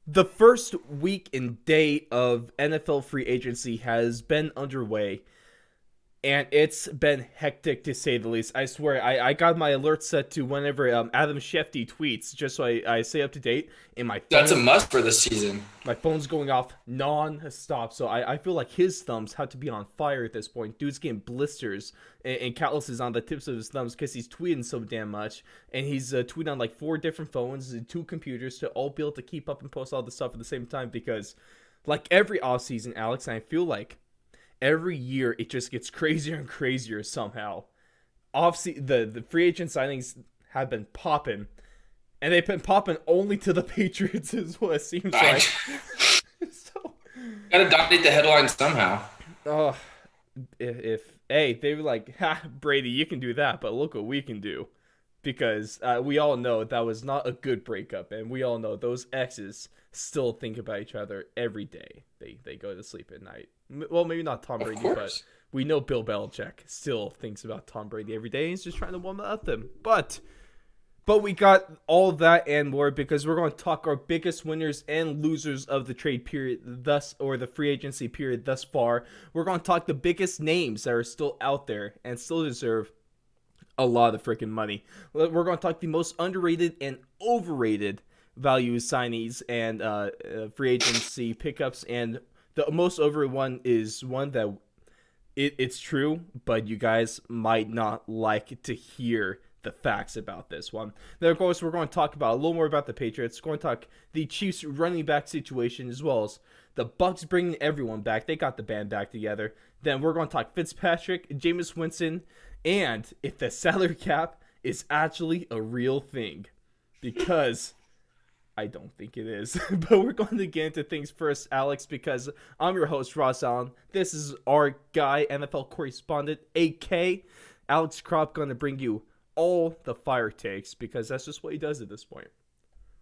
The first week and day of NFL free agency has been underway, and it's been hectic to say the least. I swear, I got my alert set to whenever Adam Schefter tweets, just so I stay up to date. And That's a must for this season. my phone's going off non-stop. So I feel like his thumbs have to be on fire at this point. Dude's getting blisters and calluses on the tips of his thumbs because he's tweeting so damn much. And he's tweeting on like 4 different phones and 2 computers to all be able to keep up and post all this stuff at the same time. Because like every offseason, Alex, I feel like every year it just gets crazier and crazier somehow. The free agent signings have been popping, and they've been popping only to the Patriots, is what it seems I like. So, gotta dominate the headlines somehow. oh, if hey, they were like, "Ha, Brady, you can do that, but look what we can do," because we all know that was not a good breakup, and we all know those exes still think about each other every day. They go to sleep at night. Well, maybe not Tom Of Brady, but course. we know Bill Belichick still thinks about Tom Brady every day. He's just trying to warm up them, but we got all that and more because we're going to talk our biggest winners and losers of the trade period thus or the free agency period thus far. We're going to talk the biggest names that are still out there and still deserve a lot of freaking money. We're going to talk the most underrated and overrated value signees and free agency pickups. And the most overrated one is one that it's true, but you guys might not like to hear the facts about this one. Then, of course, we're going to talk about a little more about the Patriots. We're going to talk the Chiefs running back situation as well as the Bucs bringing everyone back. They got the band back together. Then we're going to talk Fitzpatrick, Jameis Winston, and if the salary cap is actually a real thing. Because I don't think it is. But we're going to get into things first, Alex, because I'm your host, Ross Allen. This is our guy, NFL correspondent, AK Alex Kropp, going to bring you all the fire takes because that's just what he does at this point.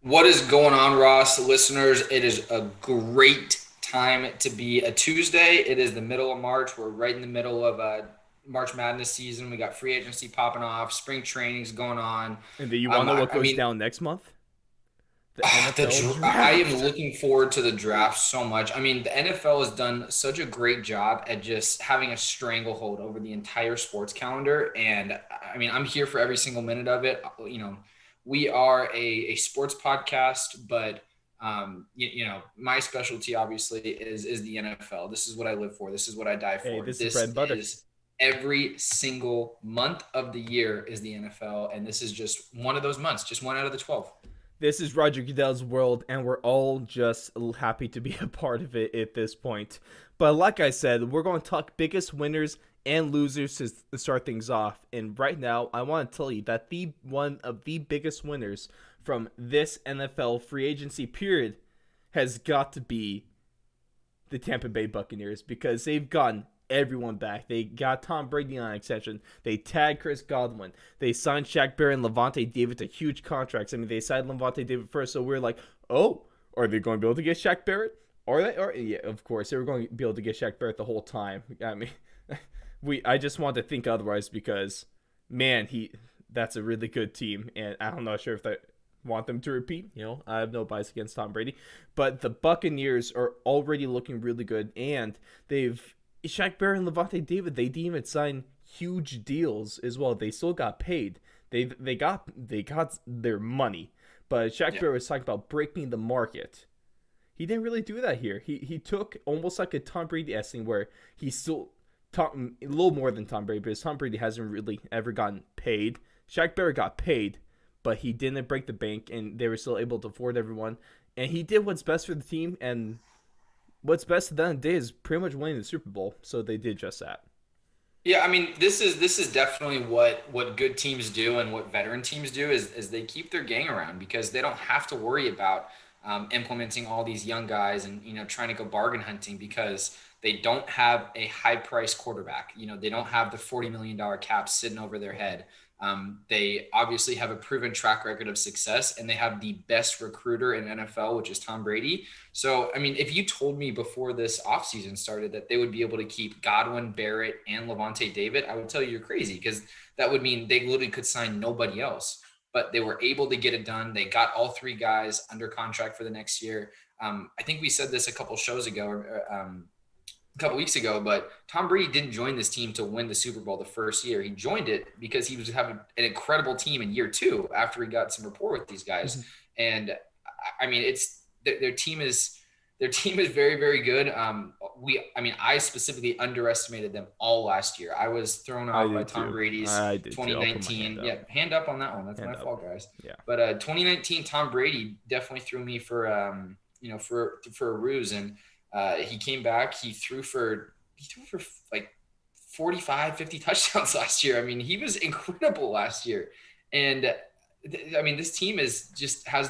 What is going on, Ross? Listeners, it is a great time to be a Tuesday. It is the middle of March. We're right in the middle of March Madness season. We got free agency popping off, spring trainings going on. And do you want to know what I goes mean, down next month? The NFL I am draft. looking forward to the draft so much. I mean, the NFL has done such a great job at just having a stranglehold over the entire sports calendar. And I mean, I'm here for every single minute of it. We are a sports podcast, but my specialty obviously is the NFL. This is what I live for. This is what I die Hey, for. this is bread This and butter. is every single month of the year is the NFL, and this is just one of those months, just one out of the 12. This is Roger Goodell's world, and we're all just happy to be a part of it at this point. But like I said, we're going to talk biggest winners and losers to start things off. And right now, I want to tell you that the one of the biggest winners from this NFL free agency period has got to be the Tampa Bay Buccaneers because they've gotten everyone back. They got Tom Brady on an extension. They tagged Chris Godwin. They signed Shaq Barrett and Levante David to huge contracts. I mean, they signed Levante David first, so we're like, oh, are they going to be able to get Shaq Barrett? Are they? Or yeah, of course they were going to be able to get Shaq Barrett the whole time. I mean, I just want to think otherwise because man, that's a really good team, and I'm not sure if that want them to repeat. I have no bias against Tom Brady, but the Buccaneers are already looking really good, and they've Shaq Barrett and Levante David. They didn't even sign huge deals as well. They still got paid. They got their money, but Shaq Yeah. Barrett was talking about breaking the market. He didn't really do that here. He took almost like a Tom Brady thing where he still a little more than Tom Brady, because Tom Brady hasn't really ever gotten paid. Shaq Barrett got paid, but he didn't break the bank, and they were still able to afford everyone. And he did what's best for the team, and what's best at the end of the day is pretty much winning the Super Bowl. So they did just that. Yeah, I mean, this is definitely what good teams do and what veteran teams do is they keep their gang around because they don't have to worry about implementing all these young guys and trying to go bargain hunting because they don't have a high price quarterback. They don't have the $40 million cap sitting over their head. They obviously have a proven track record of success, and they have the best recruiter in NFL, which is Tom Brady. So, I mean, if you told me before this offseason started that they would be able to keep Godwin, Barrett, and Levante David, I would tell you you're crazy because that would mean they literally could sign nobody else. but they were able to get it done. They got all 3 guys under contract for the next year. I think we said this a couple shows ago, a couple weeks ago, but Tom Brady didn't join this team to win the Super Bowl the first year. He joined it because he was having an incredible team in year 2 after he got some rapport with these guys. Mhm. And I mean, it's their team is very, very good. I specifically underestimated them all last year. I was thrown off by Tom Brady's 2019. Hand up on that one. That's my fault, guys. Yeah. But 2019, Tom Brady definitely threw me for for a ruse, and he came back. He threw for like 45, 50 touchdowns last year. I mean, he was incredible last year. And I mean, this team has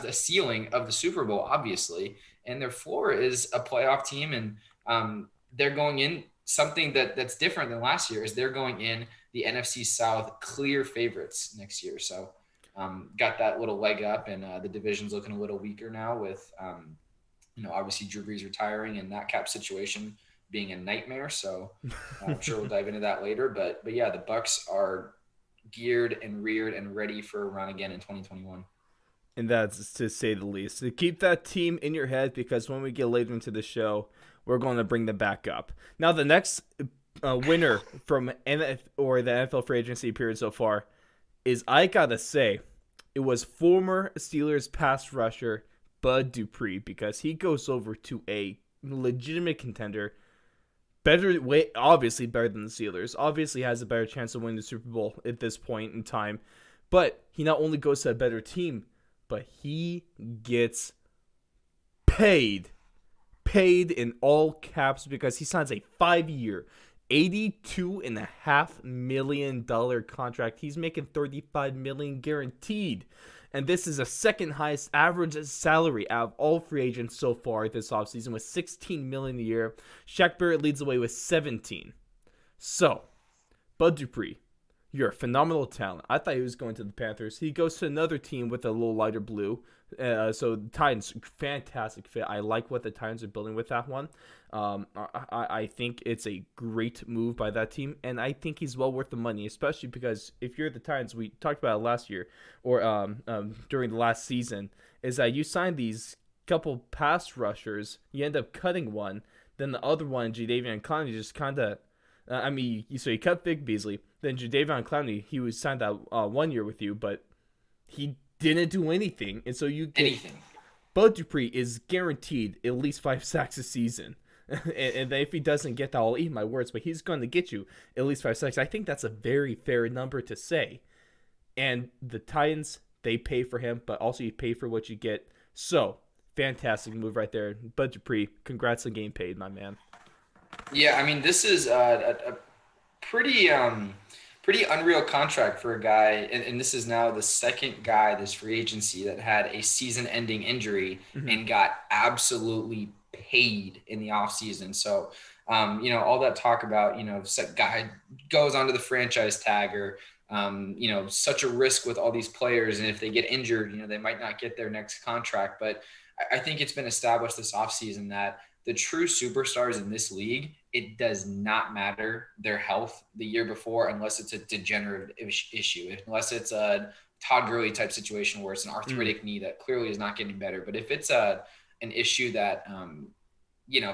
the ceiling of the Super Bowl, obviously, and their floor is a playoff team. And they're going in something that's different than last year is they're going in the NFC South clear favorites next year. So got that little leg up, and the division's looking a little weaker now with, obviously Drew Brees retiring and that cap situation being a nightmare. So I'm sure we'll dive into that later. But yeah, the Bucs are geared and reared and ready for a run again in 2021. And that's to say the least. So keep that team in your head, because when we get later into the show, we're going to bring them back up. Now, the next winner from the NFL free agency period so far is, I gotta say, it was former Steelers pass rusher Bud Dupree, because he goes over to a legitimate contender, obviously better than the Steelers, obviously has a better chance of winning the Super Bowl at this point in time, but he not only goes to a better team, but he gets paid in all caps, because he signs a 5-year, $82.5 million contract. He's making $35 million guaranteed. And this is the second highest average salary out of all free agents so far this offseason, with $16 million a year. Shaq Barrett leads the way with $17. So, Bud Dupree, you're a phenomenal talent. I thought he was going to the Panthers. He goes to another team with a little lighter blue. So the Titans, fantastic fit. I like what the Titans are building with that one. I think it's a great move by that team, and I think he's well worth the money, especially because if you're the Titans, we talked about it last year, or during the last season, is that you sign these couple pass rushers, you end up cutting one, then the other one, Jadeveon Clowney, just kind of, so you cut Vic Beasley, then Jadeveon Clowney, he was signed that 1 year with you, but he didn't do anything, and so you get anything. Bud Dupree is guaranteed at least 5 sacks a season. And if he doesn't get that, I'll eat my words, but he's going to get you at least 5 sacks. I think that's a very fair number to say. And the Titans, they pay for him, but also you pay for what you get. So, fantastic move right there. Bud Dupree, congrats on getting paid, my man. Yeah, I mean, this is a pretty unreal contract for a guy, and this is now the second guy this free agency that had a season-ending injury and got absolutely paid in the offseason. So, all that talk about, guy goes onto the franchise tag, or, such a risk with all these players, and if they get injured, they might not get their next contract. But I think it's been established this offseason that the true superstars in this league, it does not matter their health the year before, unless it's a degenerative issue, unless it's a Todd Gurley type situation where it's an arthritic knee that clearly is not getting better. But if it's an issue that,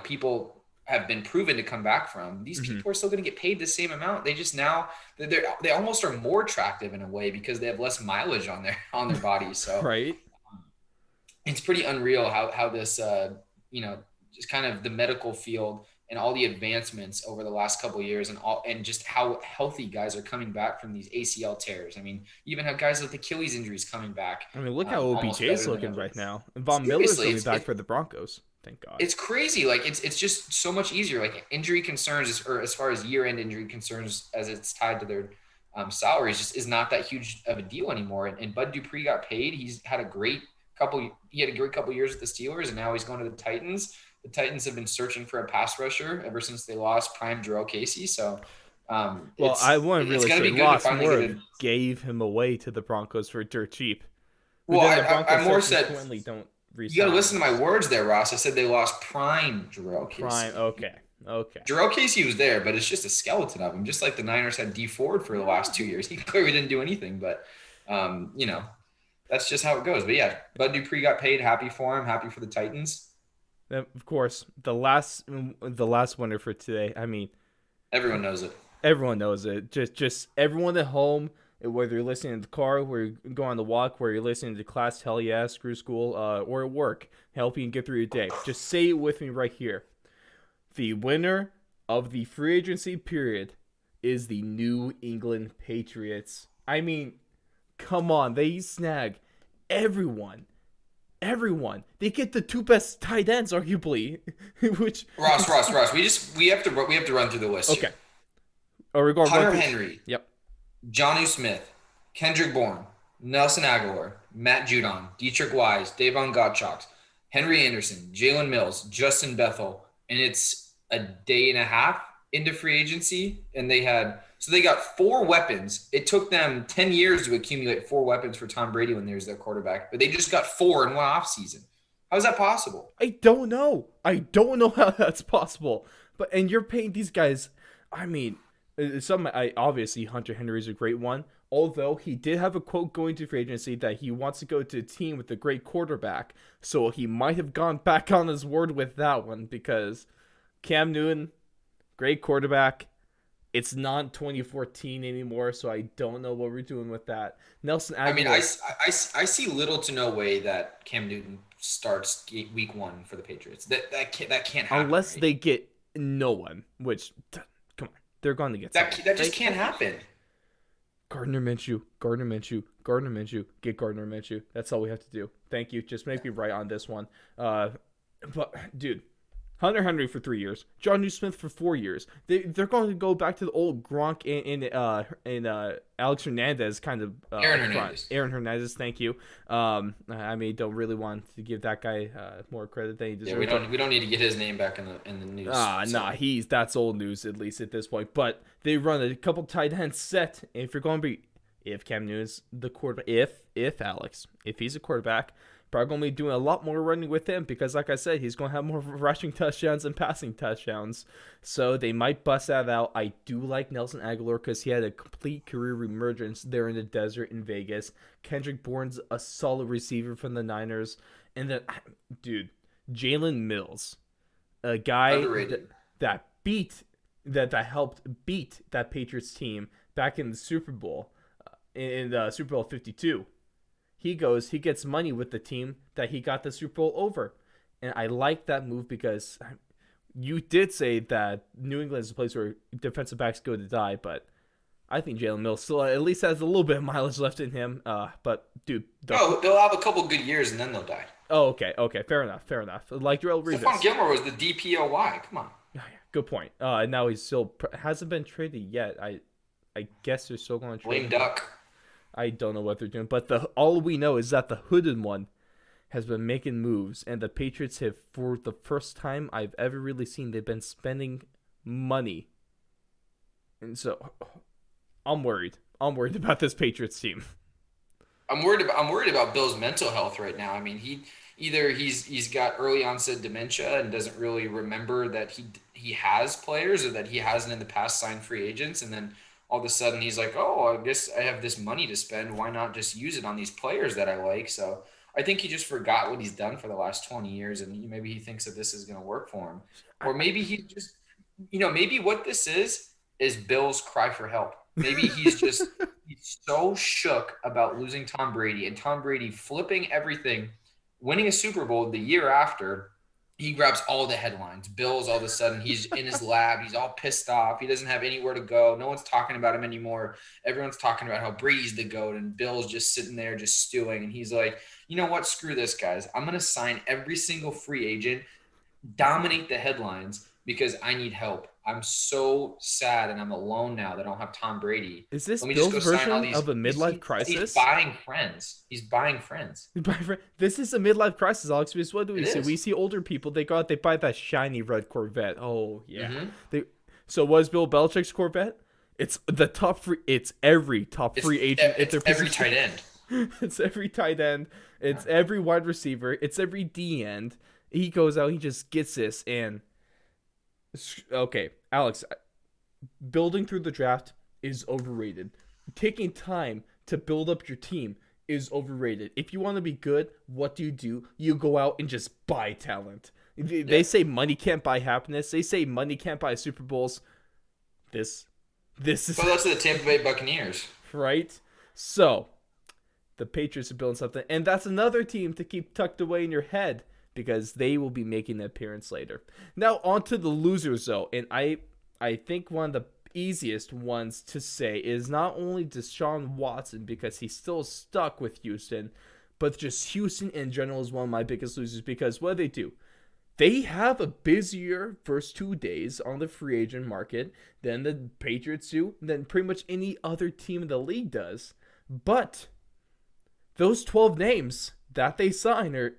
people have been proven to come back from, these people are still going to get paid the same amount. They just now, they almost are more attractive in a way because they have less mileage on their bodies. So right. It's pretty unreal how this, just kind of the medical field and all the advancements over the last couple of years, and just how healthy guys are coming back from these ACL tears. I mean, you even have guys with Achilles injuries coming back. I mean, look how OBJ is looking right now. And Von Miller's going to be back for the Broncos. Thank God. It's crazy. Like, it's just so much easier. Like, injury concerns, or as far as year-end injury concerns, as it's tied to their salaries, just is not that huge of a deal anymore. And Bud Dupree got paid. He's had a great couple years with the Steelers, and now he's going to the Titans. The Titans have been searching for a pass rusher ever since they lost prime Jarrell Casey. So, I wouldn't really say lost, more gave him away to the Broncos for dirt cheap. Well, I more said don't resign. You got to listen to my words there, Ross. I said they lost prime Jarrell Casey. Prime, okay. Jarrell Casey was there, but it's just a skeleton of him. Just like the Niners had D Ford for the last 2 years. He clearly didn't do anything, but, that's just how it goes. But yeah, Bud Dupree got paid. Happy for him. Happy for the Titans. And of course, the last winner for today. I mean, Everyone knows it. everyone knows it. Just everyone at home, whether you're listening in the car, where you go on the walk, where you're listening to class, hell yeah, screw school, or at work, help you get through your day. Just say it with me right here. The winner of the free agency period is the New England Patriots. I mean, come on, they snag everyone. Everyone. They get the two best tight ends, arguably. Which Ross. We have to run through the list okay. here. Are we going Hunter Henry, Yep. Jonnu Smith, Kendrick Bourne, Nelson Aguilar, Matt Judon, Dietrich Wise, Davon Godchaux, Henry Anderson, Jalen Mills, Justin Bethel, and it's a day and a half into free agency, and they got 4 weapons. It took them 10 years to accumulate 4 weapons for Tom Brady when there's their quarterback, but they just got 4 in one offseason. How is that possible? I don't know. I don't know how that's possible. And you're paying these guys. I mean, obviously Hunter Henry is a great one. Although he did have a quote going to free agency that he wants to go to a team with a great quarterback, so he might have gone back on his word with that one because Cam Newton, great quarterback. It's not 2014 anymore, so I don't know what we're doing with that. Nelson Aguilar. I mean, I see little to no way that Cam Newton starts week 1 for the Patriots. That can't happen. Unless right? they get no one, which, come on, they're going to get that just can't happen. Gardner Minshew. Get Gardner Minshew. That's all we have to do. Thank you. Just make me right on this one. But, dude, Hunter Henry for 3 years. Jonnu Smith for 4 years. They're going to go back to the old Gronk and Alex Hernandez kind of Aaron Hernandez, thank you. I mean, don't really want to give that guy more credit than he deserves. Yeah, we don't need to get his name back in the news. Nah, that's old news at least at this point. But they run a couple tight end set. If you're going to be, if Cam Newton's the quarterback, if he's a quarterback, probably going to be doing a lot more running with him because, like I said, he's going to have more rushing touchdowns and passing touchdowns. So they might bust that out. I do like Nelson Aguilar because he had a complete career emergence there in the desert in Vegas. Kendrick Bourne's a solid receiver from the Niners. And then, dude, Jalen Mills, a guy that helped beat that Patriots team back in the Super Bowl, in Super Bowl 52. He gets money with the team that he got the Super Bowl over. And I like that move because you did say that New England is a place where defensive backs go to die, but I think Jalen Mills still at least has a little bit of mileage left in him. But, dude. They'll have a couple good years and then they'll die. Oh, okay. Fair enough. Like Darrelle Revis. Stephon Gilmore was the DPOY. Come on. Yeah, good point. Now he's still hasn't been traded yet. I guess they're still going to trade Lame duck. I don't know what they're doing, but all we know is that the hooded one has been making moves, and the Patriots have, for the first time I've ever really seen, they've been spending money. And so, I'm worried. I'm worried about this Patriots team. I'm worried about Bill's mental health right now. I mean, he's got early onset dementia and doesn't really remember that he has players or that he hasn't in the past signed free agents, and then all of a sudden he's like, oh, I guess I have this money to spend. Why not just use it on these players that I like? So I think he just forgot what he's done for the last 20 years, and maybe he thinks that this is going to work for him. Or maybe he just, maybe what this is Bill's cry for help. Maybe he's so shook about losing Tom Brady and Tom Brady flipping everything, winning a Super Bowl the year after. He grabs all the headlines. Bill's all of a sudden, he's in his lab. He's all pissed off. He doesn't have anywhere to go. No one's talking about him anymore. Everyone's talking about how Brady's the GOAT, and Bill's just sitting there just stewing. And he's like, you know what? Screw this, guys. I'm going to sign every single free agent, dominate the headlines because I need help. I'm so sad, and I'm alone now that I don't have Tom Brady. Is this Bill's version of a midlife crisis? He's buying friends. This is a midlife crisis, Alex. Because what do we see? We see older people. They go out, they buy that shiny red Corvette. Oh, yeah. Mm-hmm. So was Bill Belichick's Corvette? It's the top free. It's every top free agent. It's every tight end. It's every tight end. It's every wide receiver. It's every D end. He goes out. He just gets this and. Okay, Alex, building through the draft is overrated. Taking time to build up your team is overrated. If you want to be good, what do? You go out and just buy talent. They say money can't buy happiness. They say money can't buy Super Bowls. This is So that's the Tampa Bay Buccaneers. right. So the Patriots are building something, and that's another team to keep tucked away in your head because they will be making an appearance later. Now on to the losers though, and I think one of the easiest ones to say is not only Deshaun Watson because he's still stuck with Houston, but just Houston in general is one of my biggest losers because what do? They have a busier first 2 days on the free agent market than the Patriots do, than pretty much any other team in the league does. But those 12 names that they sign are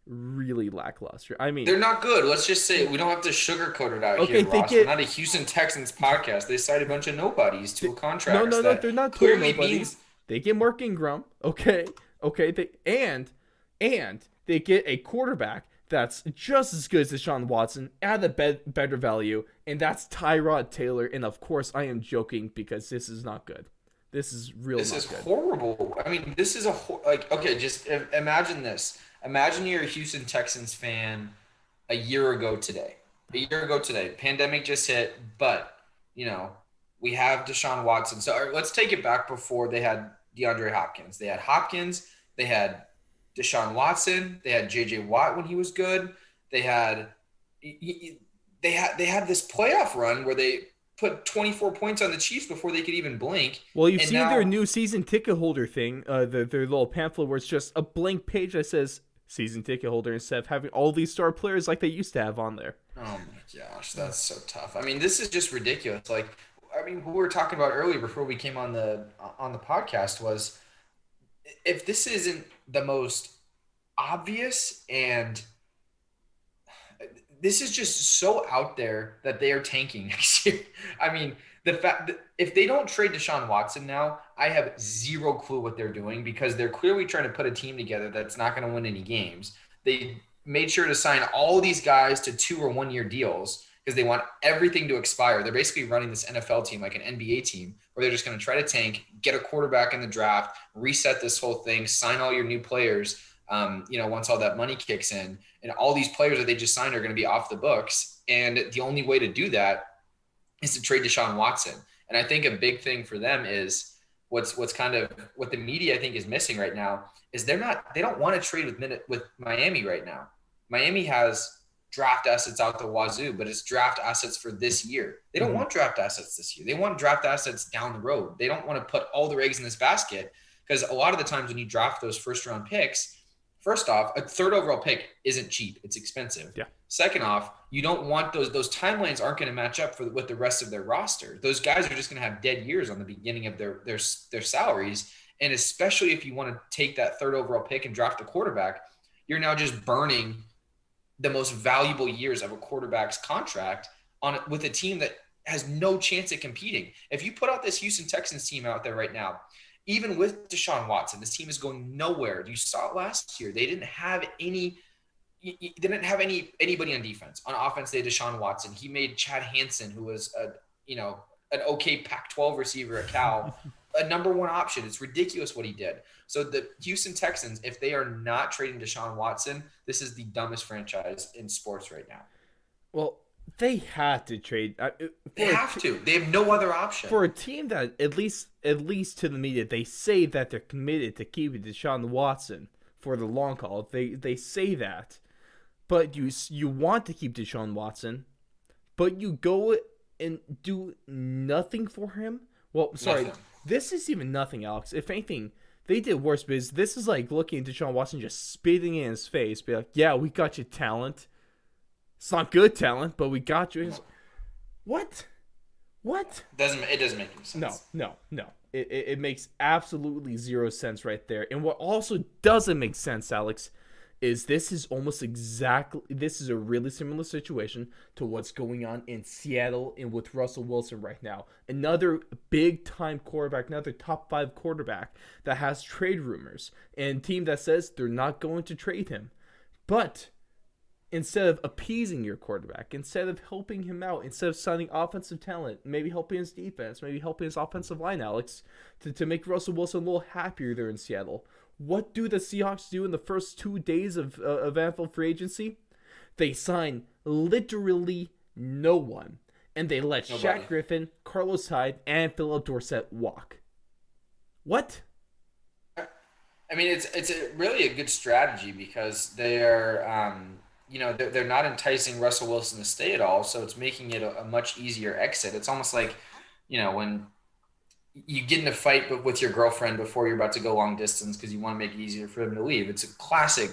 really lackluster. I mean, They're not good. Let's just say we don't have to sugarcoat it out okay, here, Ross. We're not a Houston Texans podcast. They signed a bunch of nobodies to a contract. No, they're not clearly nobodies. means They get Mark Ingram, okay, and they get a quarterback that's just as good as Deshaun Watson at a better value, and that's Tyrod Taylor. And of course, I am joking because this is not good. This is real. This not is good. horrible. I mean, this is okay. Just imagine this. Imagine you're a Houston Texans fan a year ago today. Pandemic just hit, but we have Deshaun Watson. So let's take it back before they had DeAndre Hopkins. They had Hopkins. They had Deshaun Watson. They had J.J. Watt when he was good. They had this playoff run where they put 24 points on the Chiefs before they could even blink. Well, you've seen their new season ticket holder thing, their little pamphlet where it's just a blank page that says season ticket holder instead of having all these star players like they used to have on there. Oh my gosh, that's so tough. I mean, this is just ridiculous. What we were talking about earlier before we came on the podcast was if this isn't the most obvious and this is just so out there that they are tanking next year. I mean, the fact that if they don't trade Deshaun Watson now, I have zero clue what they're doing because they're clearly trying to put a team together that's not going to win any games. They made sure to sign all these guys to 2 or 1 year deals because they want everything to expire. They're basically running this NFL team like an NBA team where they're just going to try to tank, get a quarterback in the draft, reset this whole thing, sign all your new players. Once all that money kicks in, and all these players that they just signed are going to be off the books. And the only way to do that is to trade Deshaun Watson. And I think a big thing for them is what's kind of what the media I think is missing right now is they don't want to trade with Miami right now. Miami has draft assets out the wazoo, but it's draft assets for this year. They don't want draft assets this year. They want draft assets down the road. They don't want to put all their eggs in this basket because a lot of the times when you draft those first round picks, first off, a third overall pick isn't cheap. It's expensive. Yeah. Second off, you don't want those timelines aren't going to match up with the rest of their roster. Those guys are just going to have dead years on the beginning of their salaries. And especially if you want to take that third overall pick and draft a quarterback, you're now just burning the most valuable years of a quarterback's contract with a team that has no chance at competing. If you put out this Houston Texans team out there right now, even with Deshaun Watson, this team is going nowhere. You saw it last year. They didn't have anybody on defense. On offense, they had Deshaun Watson. He made Chad Hansen, who was an okay Pac-12 receiver at Cal, a number one option. It's ridiculous what he did. So the Houston Texans, if they are not trading Deshaun Watson, this is the dumbest franchise in sports right now. Well, they had to trade. They have to. They have no other option. For a team that, at least to the media, they say that they're committed to keeping Deshaun Watson for the long haul. They say that. But you want to keep Deshaun Watson, but you go and do nothing for him? Well, sorry. Nothing. This is even nothing, Alex. If anything, they did worse because this is like looking at Deshaun Watson just spitting in his face, be like, yeah, we got you talent. It's not good talent, but we got you. What? It doesn't make any sense. No. It makes absolutely zero sense right there. And what also doesn't make sense, Alex, is this is a really similar situation to what's going on in Seattle and with Russell Wilson right now. Another big-time quarterback, another top 5 quarterback that has trade rumors and a team that says they're not going to trade him. But instead of appeasing your quarterback, instead of helping him out, instead of signing offensive talent, maybe helping his defense, maybe helping his offensive line, Alex, to make Russell Wilson a little happier there in Seattle. What do the Seahawks do in the first 2 days of NFL free agency? They sign literally no one, and they let Nobody. Shaq Griffin, Carlos Hyde, and Philip Dorsett walk. What? I mean, it's really a good strategy because they're they're not enticing Russell Wilson to stay at all, so it's making it a much easier exit. It's almost like, when you get in a fight with your girlfriend before you're about to go long distance because you want to make it easier for them to leave. It's a classic,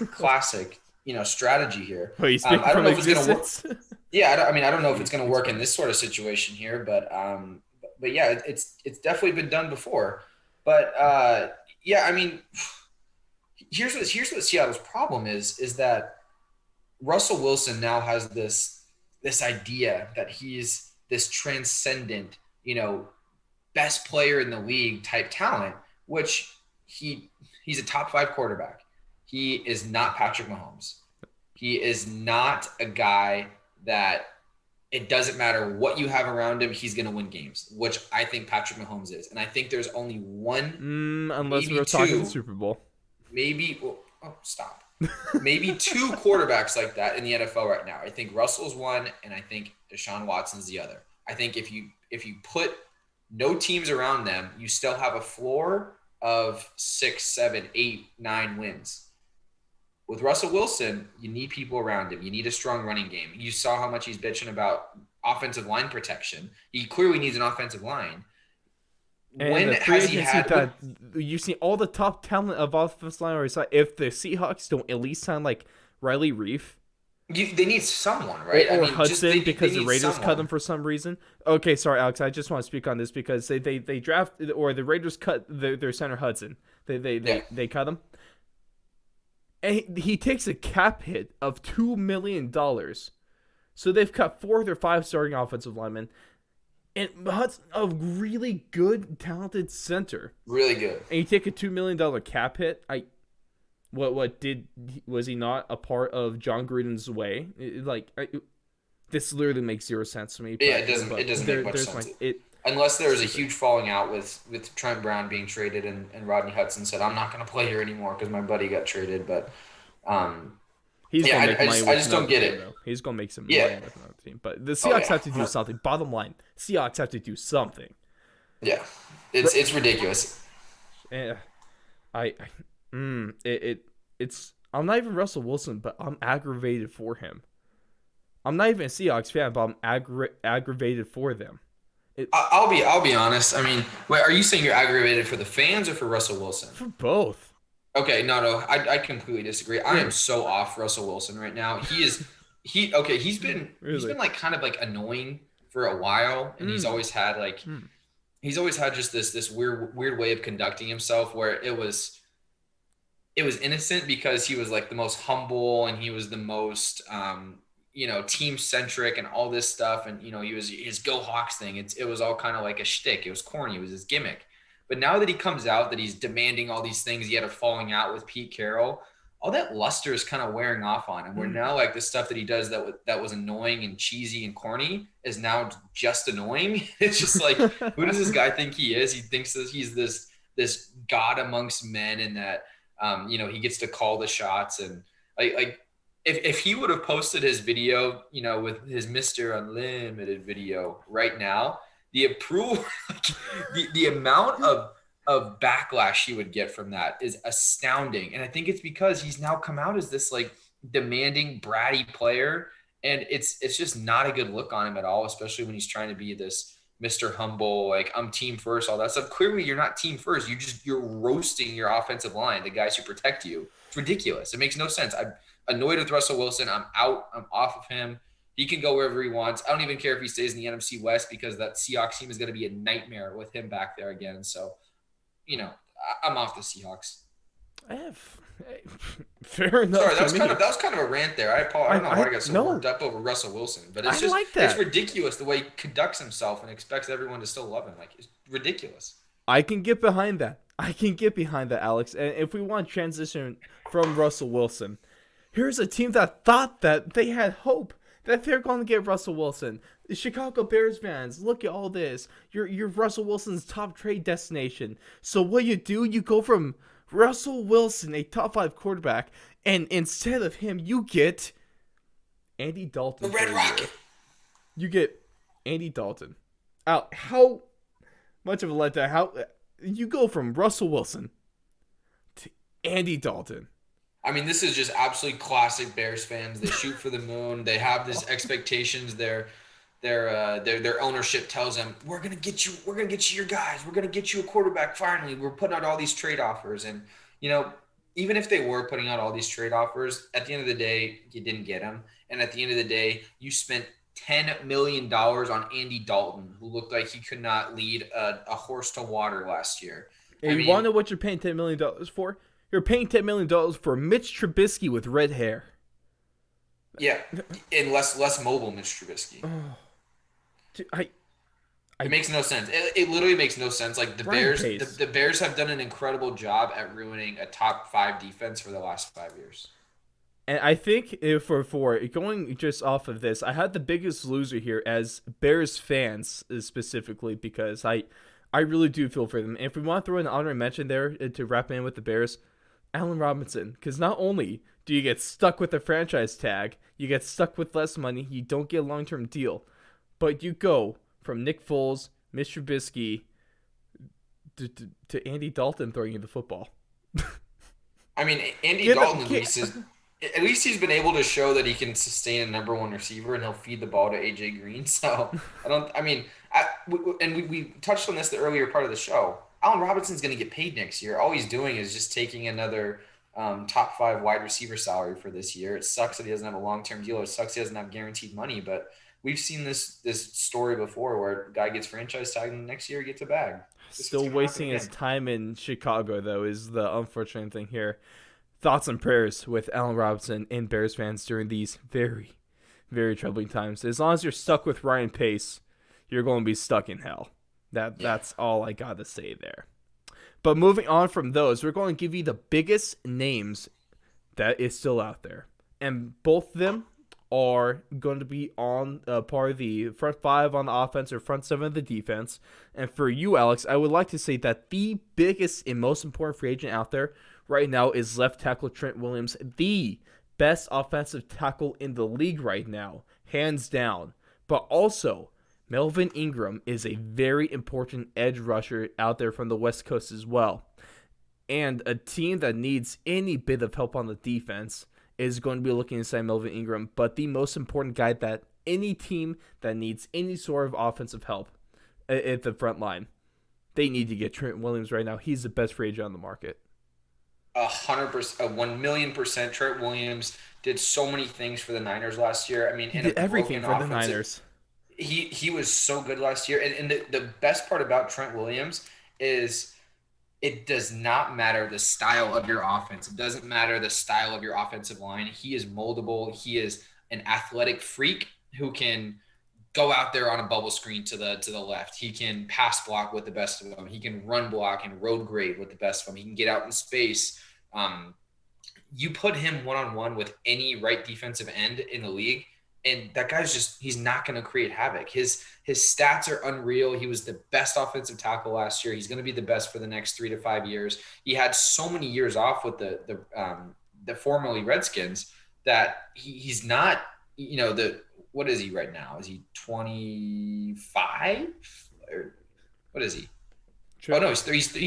strategy here. Oh, you speak I don't from know if it's going to work. existence? Yeah, I don't know if it's going to work in this sort of situation here, but yeah, it's definitely been done before. But yeah, I mean, here's what Seattle's problem is that Russell Wilson now has this idea that he's this transcendent, best player in the league type talent, which he's a top 5 quarterback. He is not Patrick Mahomes. He is not a guy that it doesn't matter what you have around him, he's going to win games, which I think Patrick Mahomes is. And I think there's only one, unless we're talking the Super Bowl. Stop. Maybe 2 quarterbacks like that in the NFL right now. I think Russell's one, and I think Deshaun Watson's the other. I think if you put no teams around them, you still have a floor of 6, 7, 8, 9 wins. With Russell Wilson, you need people around him. You need a strong running game. You saw how much he's bitching about offensive line protection. He clearly needs an offensive line. And when has he had that you've seen all the top talent of offensive line already signed. If the Seahawks don't at least sign like Riley Reef, they need someone, right? Or Hudson, because the Raiders cut them for some reason. Okay, sorry, Alex. I just want to speak on this because they drafted, or the Raiders cut their center Hudson. They cut him. And he takes a cap hit of $2 million. So they've cut 4 of their 5 starting offensive linemen. And Hudson's a really good, talented center. Really good. And you take a $2 million cap hit. Was he not a part of John Gruden's way? This literally makes 0 sense to me. Yeah, it doesn't make much sense. Unless there was a huge falling out with Trent Brown being traded and Rodney Hudson said, I'm not going to play here anymore because my buddy got traded. But he's gonna make money. I just don't get it. He's going to make some money with another team. But the Seahawks have to do something. Bottom line, Seahawks have to do something. Yeah, it's ridiculous. Yeah, it's I'm not even Russell Wilson, but I'm aggravated for him. I'm not even a Seahawks fan, but I'm aggravated for them. I'll be honest. I mean, wait, are you saying you're aggravated for the fans or for Russell Wilson? For both. Okay, no, I completely disagree. I am so off Russell Wilson right now. He's been like kind of like annoying for a while, and he's always had just this weird way of conducting himself where it was innocent because he was like the most humble and he was the most team centric and all this stuff. And, he was his Go Hawks thing. It was all kind of like a shtick. It was corny. It was his gimmick. But now that he comes out, that he's demanding all these things, he had a falling out with Pete Carroll, all that luster is kind of wearing off on him. Where now like the stuff that he does that was annoying and cheesy and corny is now just annoying. It's just like, who does this guy think he is? He thinks that he's this god amongst men and that, he gets to call the shots. And if he would have posted his video, with his Mr. Unlimited video right now, the approval, the amount of backlash he would get from that is astounding. And I think it's because he's now come out as this like demanding, bratty player. And it's just not a good look on him at all, especially when he's trying to be this Mr. Humble, like I'm team first, all that stuff. Clearly you're not team first. You're roasting your offensive line, the guys who protect you. It's ridiculous. It makes no sense. I'm annoyed with Russell Wilson. I'm out. I'm off of him. He can go wherever he wants. I don't even care if he stays in the NFC West because that Seahawks team is going to be a nightmare with him back there again. So, I'm off the Seahawks. Fair enough. Sorry, that was kind of a rant there. I don't know why I got so worked up over Russell Wilson, but it's it's ridiculous the way he conducts himself and expects everyone to still love him. Like, it's ridiculous. I can get behind that. Alex. And if we want to transition from Russell Wilson, Here's a team that thought that they had hope that they're going to get Russell Wilson. The Chicago Bears fans, look at all this. You're Russell Wilson's top trade destination. So what do? You go from Russell Wilson, a top 5 quarterback, and instead of him, you get Andy Dalton. The Red Rocket. You get Andy Dalton. How much of a letdown? How you go from Russell Wilson to Andy Dalton? I mean, this is just absolutely classic Bears fans. They shoot for the moon. They have these expectations. Their ownership tells them, "We're gonna get you. We're gonna get you your guys. We're gonna get you a quarterback. Finally, we're putting out all these trade offers." And even if they were putting out all these trade offers, at the end of the day, you didn't get them. And at the end of the day, you spent $10 million on Andy Dalton, who looked like he could not lead a horse to water last year. You want to know what you're paying $10 million for? You're paying $10 million for Mitch Trubisky with red hair. Yeah, and less mobile Mitch Trubisky. It makes no sense. It literally makes no sense. Like the Bears have done an incredible job at ruining a top 5 defense for the last 5 years. And I think for going just off of this, I had the biggest loser here as Bears fans specifically because I really do feel for them. And if we want to throw an honorary mention there to wrap in with the Bears, Allen Robinson, because not only do you get stuck with the franchise tag, you get stuck with less money, you don't get a long-term deal, but you go from Nick Foles, Mitch Trubisky, to Andy Dalton throwing you the football. I mean, Andy Dalton at least he's been able to show that he can sustain a number 1 receiver and he'll feed the ball to AJ Green. So we touched on this the earlier part of the show. Allen Robinson's going to get paid next year. All he's doing is just taking another top 5 wide receiver salary for this year. It sucks that he doesn't have a long-term deal. It sucks he doesn't have guaranteed money, but we've seen this story before where a guy gets franchise tagged and the next year he gets a bag. Still wasting his time in Chicago, though, is the unfortunate thing here. Thoughts and prayers with Allen Robinson and Bears fans during these very, very troubling times. As long as you're stuck with Ryan Pace, you're going to be stuck in hell. That's all I got to say there. But moving on from those, we're going to give you the biggest names that is still out there. And both of them are going to be on part of the front 5 on the offense or front 7 of the defense. And for you, Alex, I would like to say that the biggest and most important free agent out there right now is left tackle Trent Williams, the best offensive tackle in the league right now, hands down. But also, Melvin Ingram is a very important edge rusher out there from the West Coast as well. And a team that needs any bit of help on the defense is going to be looking to sign Melvin Ingram. But the most important guy that any team that needs any sort of offensive help at the front line, they need to get Trent Williams right now. He's the best free agent on the market. 100%, 1,000,000%. Trent Williams did so many things for the Niners last year. I mean, he did everything for the Niners. He was so good last year. And the best part about Trent Williams is it does not matter the style of your offense. It doesn't matter the style of your offensive line. He is moldable. He is an athletic freak who can go out there on a bubble screen to the left. He can pass block with the best of them. He can run block and road grade with the best of them. He can get out in space. You put him one-on-one with any right defensive end in the league, and that guy's he's not going to create havoc. His stats are unreal. He was the best offensive tackle last year. He's going to be the best for the next 3 to 5 years. He had so many years off with the formerly Redskins that he's not, what is he right now? Is he 25? Or what is he? Sure. Oh, no, he's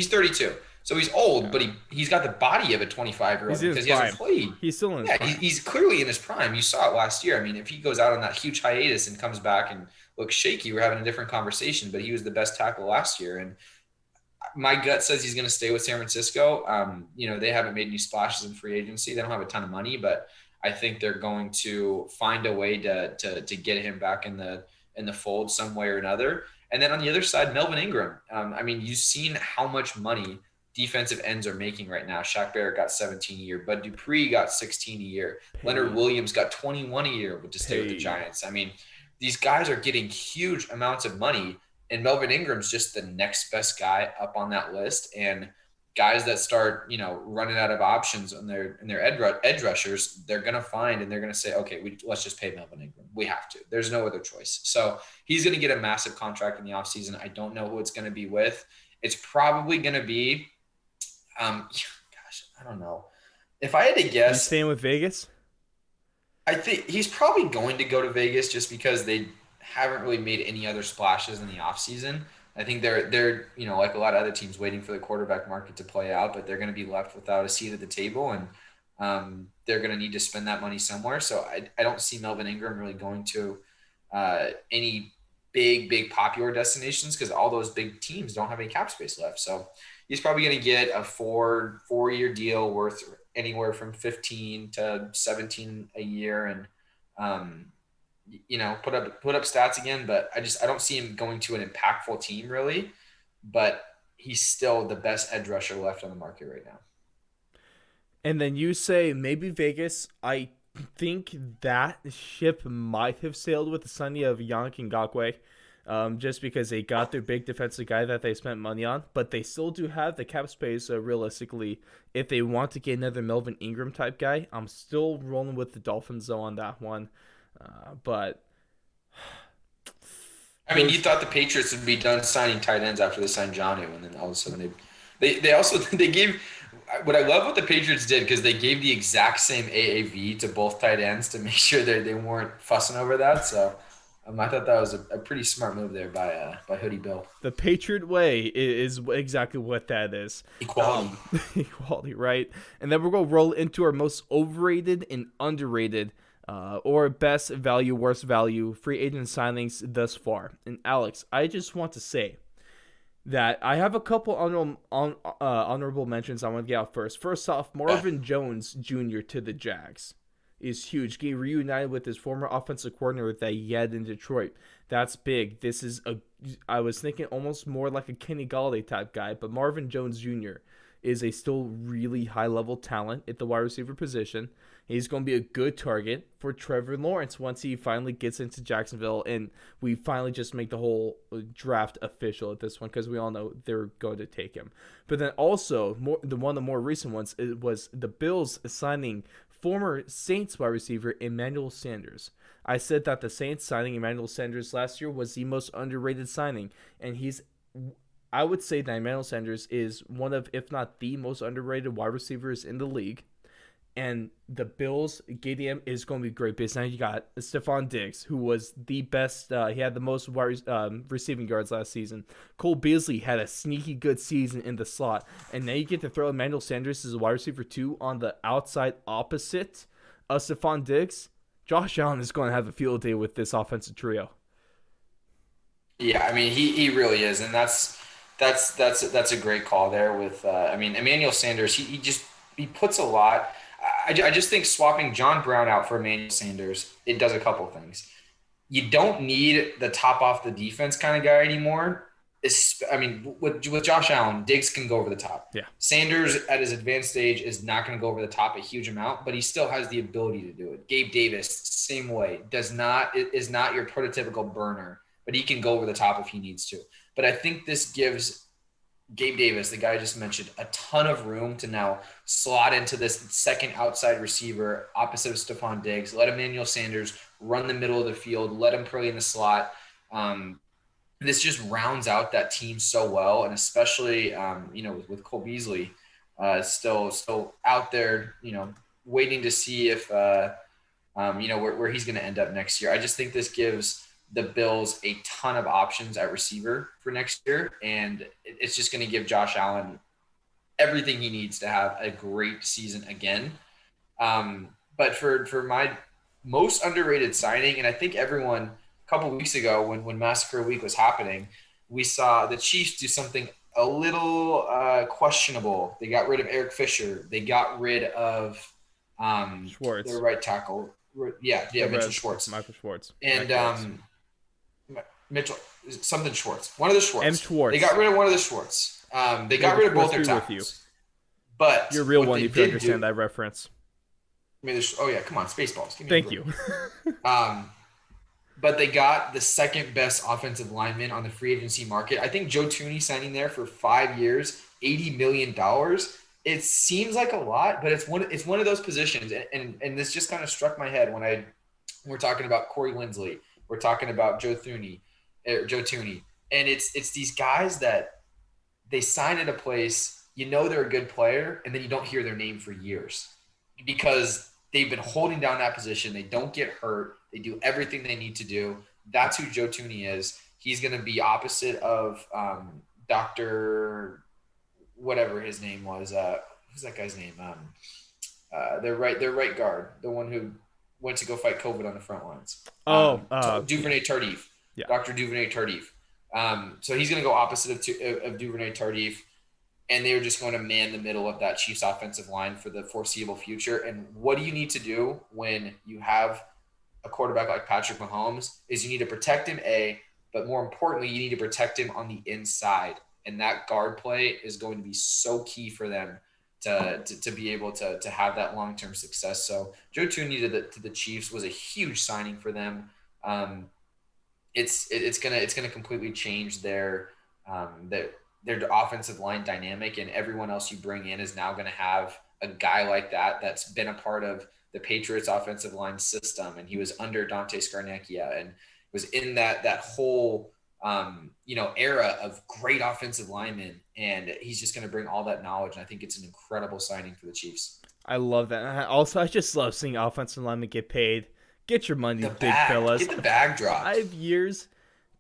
32. So he's old, yeah. But he's got the body of a 25-year-old because he hasn't played. He's still in his prime. He's clearly in his prime. You saw it last year. I mean, if he goes out on that huge hiatus and comes back and looks shaky, we're having a different conversation. But he was the best tackle last year. And my gut says he's going to stay with San Francisco. They haven't made any splashes in free agency. They don't have a ton of money, but I think they're going to find a way to get him back in the fold some way or another. And then on the other side, Melvin Ingram. You've seen how much money defensive ends are making right now. Shaq Barrett got 17 a year. Bud Dupree got 16 a year. Leonard Williams got 21 a year to stay with the Giants. I mean, these guys are getting huge amounts of money, and Melvin Ingram's just the next best guy up on that list. And guys that start, running out of options on their edge rushers, they're going to find and they're going to say, okay, let's just pay Melvin Ingram. We have to. There's no other choice. So he's going to get a massive contract in the offseason. I don't know who it's going to be with. It's probably going to be, gosh, I don't know. If I had to guess, You staying with Vegas? I think he's probably going to go to Vegas just because they haven't really made any other splashes in the offseason. I think they're like a lot of other teams waiting for the quarterback market to play out, but they're going to be left without a seat at the table, and they're going to need to spend that money somewhere. So I don't see Melvin Ingram really going to any big popular destinations because all those big teams don't have any cap space left. So he's probably going to get a four-year deal worth anywhere from 15 to 17 a year, and put up stats again. But I don't see him going to an impactful team really. But he's still the best edge rusher left on the market right now. And then you say maybe Vegas. I think that ship might have sailed with the signing of Yannick Ngakoue. Just because they got their big defensive guy that they spent money on, but they still do have the cap space realistically. If they want to get another Melvin Ingram type guy, I'm still rolling with the Dolphins though on that one. But I mean, you thought the Patriots would be done signing tight ends after they signed Johnny, and then all of a sudden they also gave. What I love what the Patriots did because they gave the exact same AAV to both tight ends to make sure that they weren't fussing over that. So. I thought that was a pretty smart move there by Hoodie Bill. The Patriot way is exactly what that is. Equality. Equality, right? And then we're going to roll into our most overrated and underrated or best value, worst value free agent signings thus far. And Alex, I just want to say that I have a couple honorable mentions I want to get out first. First off, Marvin Jones Jr. to the Jags is huge. Getting reunited with his former offensive coordinator that he had in Detroit. That's big. This is I was thinking almost more like a Kenny Galladay type guy, but Marvin Jones Jr. is a still really high-level talent at the wide receiver position. He's going to be a good target for Trevor Lawrence once he finally gets into Jacksonville and we finally just make the whole draft official at this one because we all know they're going to take him. But then also, one of the more recent ones, it was the Bills signing former Saints wide receiver Emmanuel Sanders. I said that the Saints signing Emmanuel Sanders last year was the most underrated signing, and I would say that Emmanuel Sanders is one of, if not the most underrated wide receivers in the league. And the Bills getting him is going to be great because now you got Stephon Diggs, who was the best. He had the most receiving yards last season. Cole Beasley had a sneaky good season in the slot. And now you get to throw Emmanuel Sanders as a wide receiver 2 on the outside opposite of Stephon Diggs. Josh Allen is going to have a field day with this offensive trio. Yeah, I mean, he really is. And that's a great call there with, Emmanuel Sanders, he puts a lot. I just think swapping John Brown out for Emmanuel Sanders, it does a couple things. You don't need the top off the defense kind of guy anymore. With Josh Allen, Diggs can go over the top. Yeah. Sanders at his advanced stage is not going to go over the top a huge amount, but he still has the ability to do it. Gabe Davis, same way, is not your prototypical burner, but he can go over the top if he needs to. But I think this gives Gabe Davis, the guy I just mentioned, a ton of room to now slot into this second outside receiver opposite of Stephon Diggs. Let Emmanuel Sanders run the middle of the field. Let him play in the slot. This just rounds out that team so well, and especially with Cole Beasley still out there, waiting to see if where he's going to end up next year. I just think this gives the Bills a ton of options at receiver for next year, and it's just going to give Josh Allen everything he needs to have a great season again. But for my most underrated signing, and I think everyone a couple weeks ago when Massacre Week was happening, we saw the Chiefs do something a little questionable. They got rid of Eric Fisher. They got rid of Schwartz, their right tackle. Mitchell Schwartz. Michael Schwartz. And Mitchell, something Schwartz. One of the Schwartz. M. Schwartz. They got rid of one of the Schwartz. They got rid of both their tackles. But you're a real one if you understand that reference. Come on, Spaceballs. Thank you. But they got the second best offensive lineman on the free agency market. I think Joe Thuney signing there for 5 years $80 million. It seems like a lot, but it's one of those positions. And this just kind of struck my head when we're talking about Corey Linsley. We're talking about Joe Thuney. And it's these guys that they sign at a place, they're a good player, and then you don't hear their name for years because they've been holding down that position. They don't get hurt. They do everything they need to do. That's who Joe Thuney is. He's going to be opposite of Dr. whatever his name was. Who's that guy's name? Their right guard, the one who went to go fight COVID on the front lines. Duvernay Tardif. Yeah. Dr. Duvernay Tardif. So he's going to go opposite of Duvernay Tardif, and they're just going to man the middle of that Chiefs offensive line for the foreseeable future. And what do you need to do when you have a quarterback like Patrick Mahomes is you need to protect him, but more importantly, you need to protect him on the inside. And that guard play is going to be so key for them to be able to have that long-term success. So Joe Thuney to the Chiefs was a huge signing for them. It's gonna completely change their offensive line dynamic, and everyone else you bring in is now going to have a guy like that's been a part of the Patriots offensive line system, and he was under Dante Scarnecchia and was in that whole era of great offensive linemen, and he's just going to bring all that knowledge, and I think it's an incredible signing for the Chiefs. I love that. Also, I just love seeing offensive linemen get paid. Get your money, big fellas. Get the bag dropped. 5 years.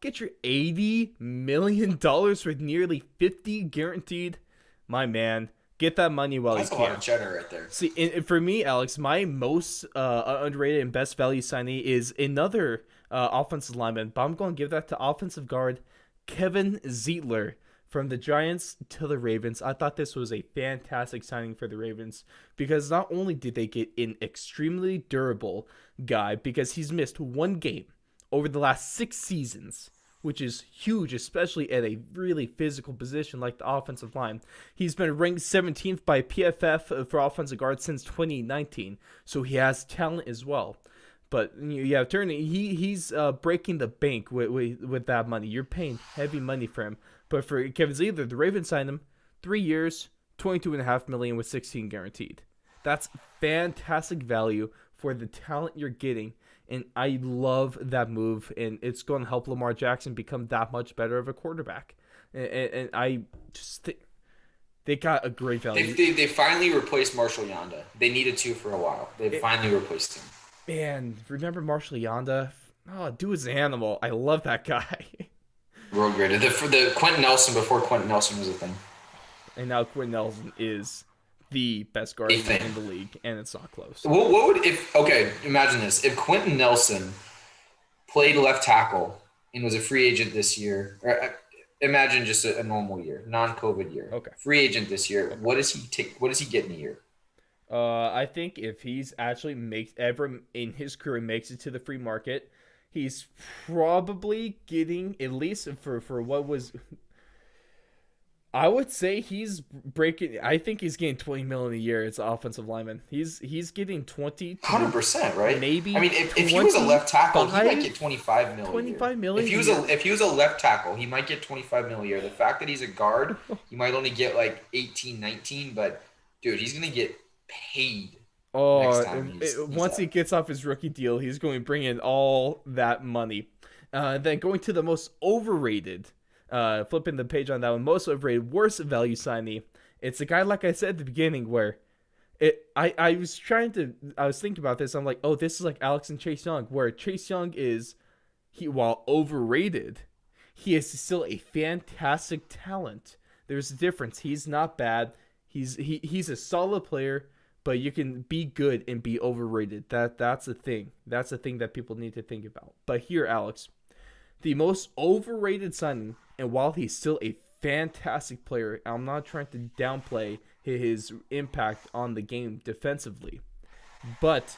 Get your $80 million with nearly 50 guaranteed. My man, get that money while you can. That's a lot of cheddar right there. See, for me, Alex, my most underrated and best value signing is another offensive lineman, but I'm going to give that to offensive guard Kevin Zietler. From the Giants to the Ravens, I thought this was a fantastic signing for the Ravens because not only did they get an extremely durable guy because he's missed one game over the last 6 seasons, which is huge, especially at a really physical position like the offensive line. He's been ranked 17th by PFF for offensive guard since 2019, so he has talent as well. But yeah, Turney, he's breaking the bank with that money. You're paying heavy money for him. But for Kevin Zietler, the Ravens signed him 3 years, $22.5 million with 16 guaranteed. That's fantastic value for the talent you're getting, and I love that move. And it's going to help Lamar Jackson become that much better of a quarterback. And I just think they got a great value. They finally replaced Marshall Yanda. They needed to for a while. They finally replaced him. Man, remember Marshall Yanda? Oh, dude was an animal. I love that guy. Real great. For the Quentin Nelson before Quentin Nelson was a thing. And now Quentin Nelson is the best guard in the league, and it's not close. What would imagine this. If Quentin Nelson played left tackle and was a free agent this year, or imagine just a normal year, non-COVID year. Okay. Free agent this year, what does he get in a year? I think if he's actually ever in his career makes it to the free market, he's probably getting, at least for what was, I would say he's breaking. I think he's getting $20 million a year as an offensive lineman. He's getting 100%, right? Maybe. I mean, if he was a left tackle, he might get $25 million. $25 million. If he was a left tackle, he might get $25 million a year. The fact that he's a guard, he might only get like 18, 19, but dude, he's gonna get paid. Once he gets off his rookie deal, he's going to bring in all that money. Then going to the most overrated, flipping the page on that one, most overrated, worst value signing. It's a guy, like I said at the beginning, where I was thinking about this. I'm like, oh, this is like Alex and Chase Young, where Chase Young while overrated, he is still a fantastic talent. There's a difference. He's not bad. He's a solid player, but you can be good and be overrated. That's the thing. That's the thing that people need to think about. But here, Alex, the most overrated signing, and while he's still a fantastic player, I'm not trying to downplay his impact on the game defensively, but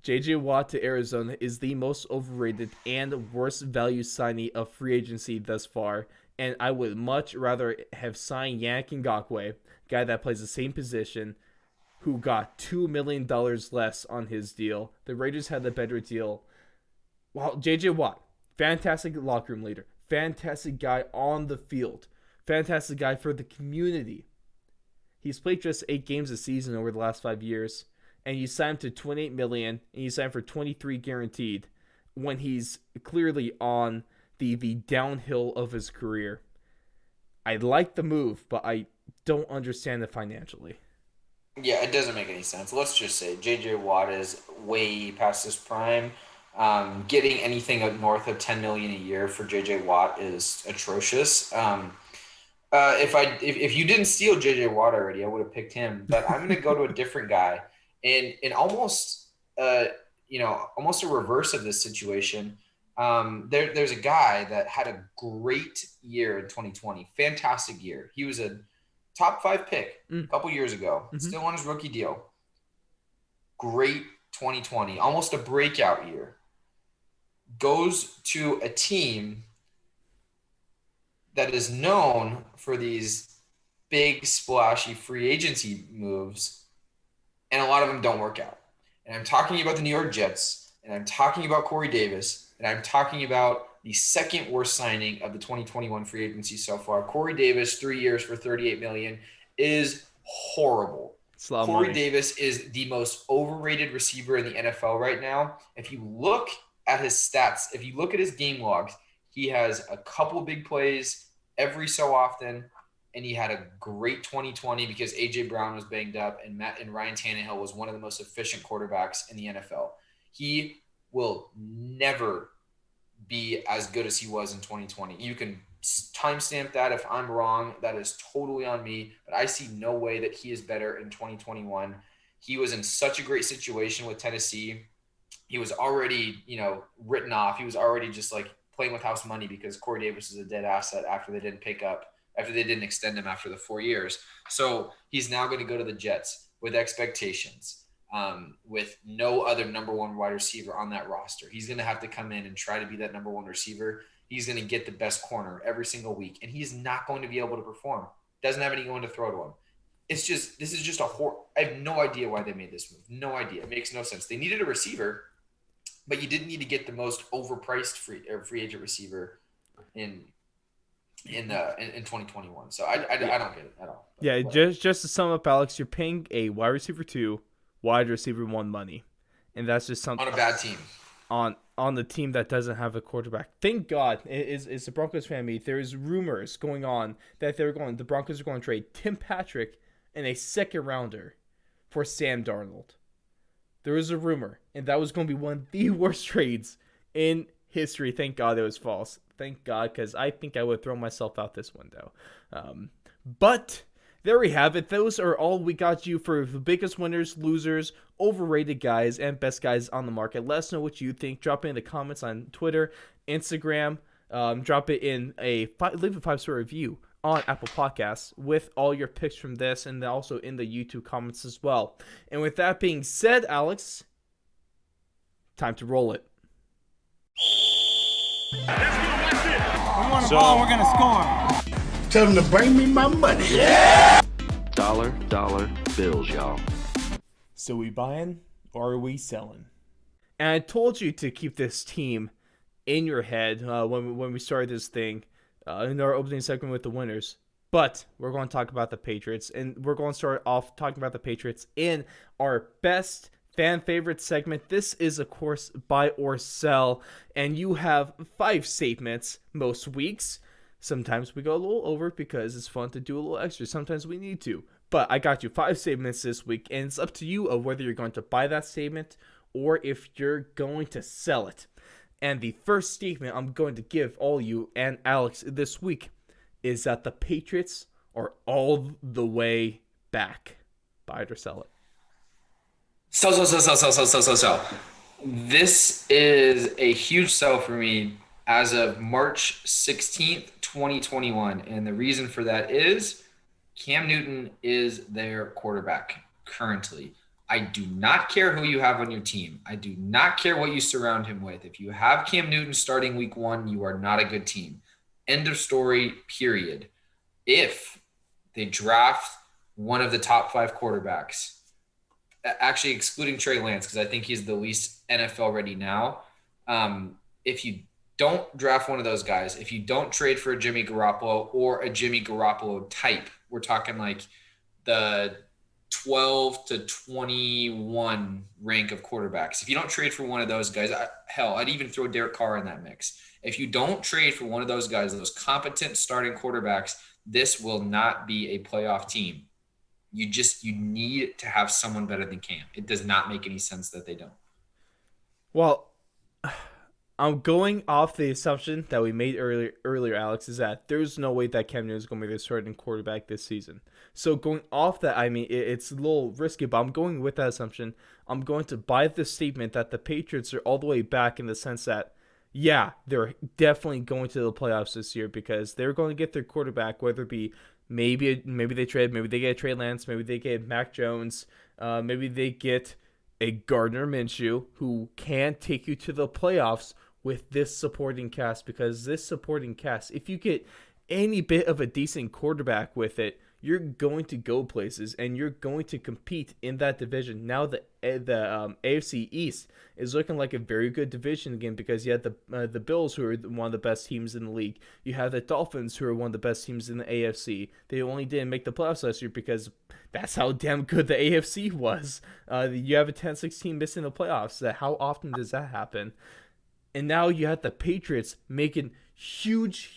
J.J. Watt to Arizona is the most overrated and worst value signing of free agency thus far. And I would much rather have signed Yannick Ngakoue, guy that plays the same position, who got $2 million less on his deal. The Raiders had the better deal. Well, J.J. Watt, fantastic locker room leader, fantastic guy on the field, fantastic guy for the community. He's played just 8 games a season over the last 5 years, and you sign him to $28 million, and you sign him for $23 guaranteed when he's clearly on the downhill of his career. I like the move, but I don't understand it financially. Yeah, it doesn't make any sense. Let's just say J.J. Watt is way past his prime. Getting anything north of $10 million a year for J.J. Watt is atrocious. If you didn't steal J.J. Watt already, I would have picked him. But I'm going to go to a different guy, and almost almost a reverse of this situation. There's a guy that had a great year in 2020, fantastic year. He was a top 5 pick a couple years ago, still on his rookie deal. Great 2020, almost a breakout year. Goes to a team that is known for these big, splashy free agency moves, and a lot of them don't work out. And I'm talking about the New York Jets, and I'm talking about Corey Davis, and I'm talking about the second worst signing of the 2021 free agency so far. Corey Davis, 3 years for $38 million, is horrible. Corey Davis is the most overrated receiver in the NFL right now. If you look at his stats, if you look at his game logs, he has a couple big plays every so often, and he had a great 2020 because A.J. Brown was banged up, and Ryan Tannehill was one of the most efficient quarterbacks in the NFL. He will never be as good as he was in 2020. You can timestamp that if I'm wrong. That is totally on me, but I see no way that he is better in 2021. He was in such a great situation with Tennessee. He was already, written off. He was already just like playing with house money because Corey Davis is a dead asset after they didn't extend him after the 4 years. So he's now going to go to the Jets with expectations, with no other number one wide receiver on that roster. He's going to have to come in and try to be that number one receiver. He's going to get the best corner every single week, and he's not going to be able to perform. Doesn't have anyone to throw to him. This is just I have no idea why they made this move. No idea. It makes no sense. They needed a receiver, but you didn't need to get the most overpriced free agent receiver in 2021. So I don't get it at all. Yeah, just to sum up, Alex, you're paying a wide receiver 2, wide receiver 1 money, and that's just something on a bad team. On the team that doesn't have a quarterback. Thank God, it's a Broncos fan me. There's rumors going on that the Broncos are going to trade Tim Patrick and a second rounder for Sam Darnold. There was a rumor, and that was going to be one of the worst trades in history. Thank God it was false. Thank God, because I think I would throw myself out this window. But there we have it. Those are all we got you for the biggest winners, losers, overrated guys, and best guys on the market. Let us know what you think. Drop it in the comments on Twitter, Instagram. Drop it in leave a 5-star review on Apple Podcasts with all your picks from this, and also in the YouTube comments as well. And with that being said, Alex, time to roll it. We want the ball, we're going to score. Tell them to bring me my money. Yeah! Dollar bills, y'all. So we buying or are we selling? And I told you to keep this team in your head when we started this thing in our opening segment with the winners. But we're going to talk about the Patriots, and we're going to start off talking about the Patriots in our best fan favorite segment. This is, of course, buy or sell, and you have 5 statements most weeks. Sometimes we go a little over because it's fun to do a little extra. Sometimes we need to. But I got you 5 statements this week, and it's up to you of whether you're going to buy that statement or if you're going to sell it. And the first statement I'm going to give all you and Alex this week is that the Patriots are all the way back. Buy it or sell it. So. This is a huge sell for me as of March 16th, 2021. And the reason for that is Cam Newton is their quarterback currently. I do not care who you have on your team. I do not care what you surround him with. If you have Cam Newton starting week 1, you are not a good team. End of story, period. If they draft one of the top 5 quarterbacks, actually excluding Trey Lance, because I think he's the least NFL ready now. If you don't draft one of those guys. If you don't trade for a Jimmy Garoppolo or a Jimmy Garoppolo type, we're talking like the 12 to 21 rank of quarterbacks. If you don't trade for one of those guys, I'd even throw Derek Carr in that mix. If you don't trade for one of those guys, those competent starting quarterbacks, this will not be a playoff team. You need to have someone better than Cam. It does not make any sense that they don't. Well, I'm going off the assumption that we made earlier, Alex, is that there's no way that Cam Newton is going to be the starting quarterback this season. So going off that, I mean, it's a little risky, but I'm going with that assumption. I'm going to buy the statement that the Patriots are all the way back in the sense that, yeah, they're definitely going to the playoffs this year because they're going to get their quarterback, whether it be maybe they get Trey Lance, maybe they get Mac Jones, maybe they get a Gardner Minshew who can take you to the playoffs with this supporting cast, because this supporting cast, if you get any bit of a decent quarterback with it, you're going to go places and you're going to compete in that division. Now the AFC East is looking like a very good division again because you had the Bills, who are one of the best teams in the league. You have the Dolphins, who are one of the best teams in the AFC. They only didn't make the playoffs last year because that's how damn good the AFC was. You have a 10-16 missing the playoffs. How often does that happen? And now you have the Patriots making huge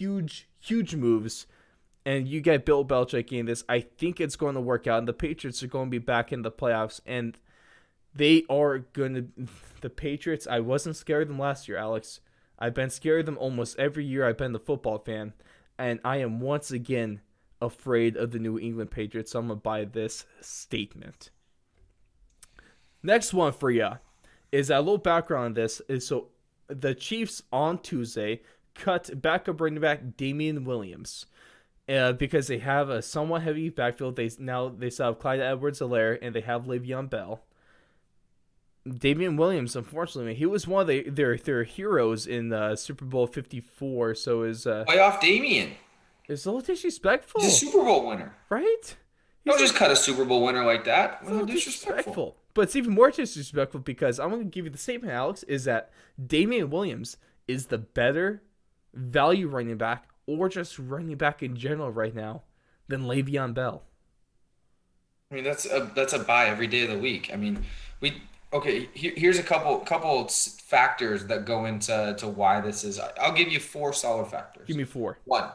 moves. And you get Bill Belichick in this. I think it's going to work out. And the Patriots are going to be back in the playoffs. And they are going to... The Patriots, I wasn't scared of them last year, Alex. I've been scared of them almost every year I've been a football fan. And I am once again afraid of the New England Patriots. So I'm going to buy this statement. Next one for you is a little background on this. So the Chiefs on Tuesday cut backup running back Damien Williams. Because they have a somewhat heavy backfield. They still have Clyde Edwards-Helaire and they have Le'Veon Bell. Damien Williams, unfortunately, he was one of their heroes in Super Bowl 54. So is playoff Damien. It's a little disrespectful. He's a Super Bowl winner, right? Don't just cut a Super Bowl winner like that. It's a little disrespectful. But it's even more disrespectful because I'm going to give you the statement, Alex, is that Damien Williams is the better value running back, or just running back in general right now, than Le'Veon Bell. I mean, that's a buy every day of the week. I mean, here's a couple factors that go into why this is. I'll give you 4 solid factors. Give me 4. 1,